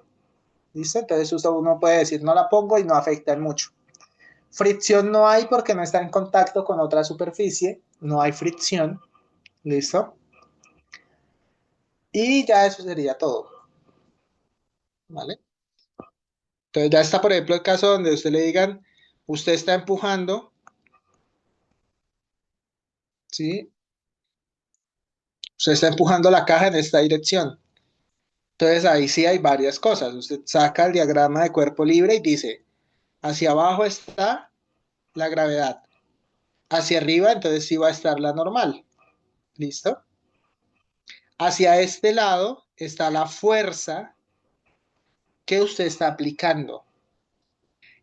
¿Listo? Entonces uno puede decir, no la pongo y no afecta en mucho. Fricción no hay porque no está en contacto con otra superficie, no hay fricción, ¿listo? Y ya eso sería todo, ¿vale? Entonces ya está, por ejemplo, el caso donde usted le digan, usted está empujando, ¿sí? Usted está empujando la caja en esta dirección. Entonces ahí sí hay varias cosas. Usted saca el diagrama de cuerpo libre y dice, hacia abajo está la gravedad, hacia arriba entonces sí va a estar la normal, ¿listo? Hacia este lado está la fuerza que usted está aplicando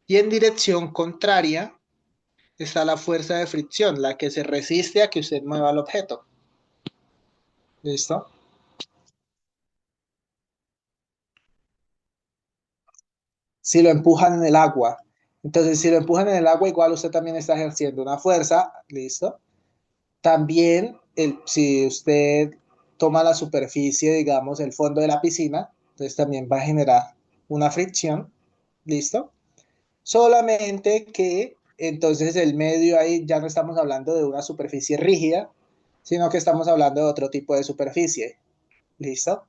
y en dirección contraria está la fuerza de fricción, la que se resiste a que usted mueva el objeto, ¿listo? Si lo empujan en el agua. Entonces, si lo empujan en el agua, igual usted también está ejerciendo una fuerza, ¿listo? También, si usted toma la superficie, digamos, el fondo de la piscina, entonces también va a generar una fricción, ¿listo? Solamente que entonces el medio ahí ya no estamos hablando de una superficie rígida, sino que estamos hablando de otro tipo de superficie, ¿listo?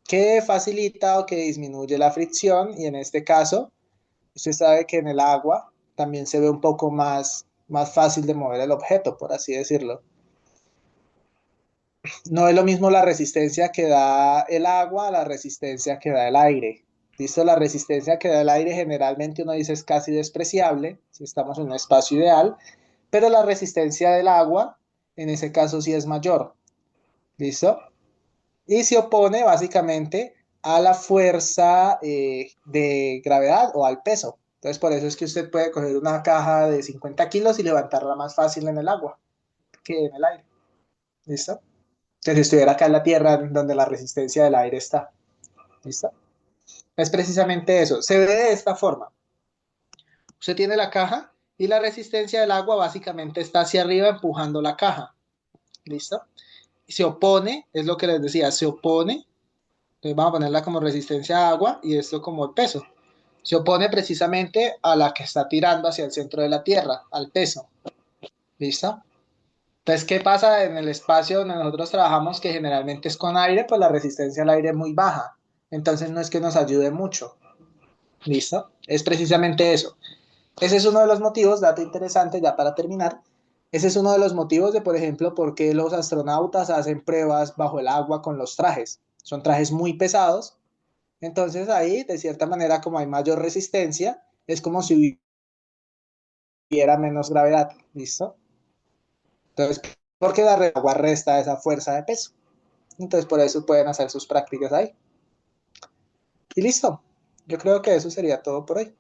Que facilita o que disminuye la fricción y en este caso, usted sabe que en el agua también se ve un poco más fácil de mover el objeto, por así decirlo. No es lo mismo la resistencia que da el agua a la resistencia que da el aire. ¿Listo? La resistencia que da el aire generalmente uno dice es casi despreciable si estamos en un espacio ideal, pero la resistencia del agua en ese caso sí es mayor. ¿Listo? Y se opone básicamente a la fuerza de gravedad o al peso. Entonces por eso es que usted puede coger una caja de 50 kilos y levantarla más fácil en el agua que en el aire. ¿Listo? Que si estuviera acá en la Tierra donde la resistencia del aire está. ¿Listo? Es precisamente eso. Se ve de esta forma. Usted tiene la caja y la resistencia del agua básicamente está hacia arriba empujando la caja. ¿Listo? Se opone, es lo que les decía, se opone. Entonces vamos a ponerla como resistencia a agua y esto como el peso. Se opone precisamente a la que está tirando hacia el centro de la Tierra, al peso. ¿Listo? Entonces, ¿qué pasa en el espacio donde nosotros trabajamos, que generalmente es con aire? Pues la resistencia al aire es muy baja. Entonces no es que nos ayude mucho. ¿Listo? Es precisamente eso. Ese es uno de los motivos, dato interesante ya para terminar. Ese es uno de los motivos de, por ejemplo, por qué los astronautas hacen pruebas bajo el agua con los trajes. Son trajes muy pesados. Entonces ahí, de cierta manera, como hay mayor resistencia, es como si hubiera menos gravedad. ¿Listo? Entonces, porque la agua resta esa fuerza de peso. Entonces, por eso pueden hacer sus prácticas ahí. Y listo. Yo creo que eso sería todo por hoy.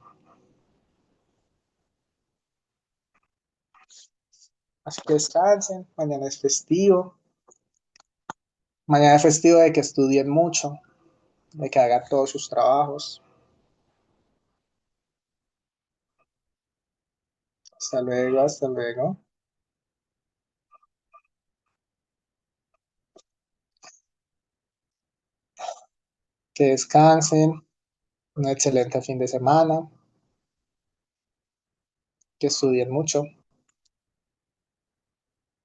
Así que descansen. Mañana es festivo. Mañana es festivo de que estudien mucho, de que hagan todos sus trabajos. Hasta luego, hasta luego. Que descansen. Un excelente fin de semana. Que estudien mucho.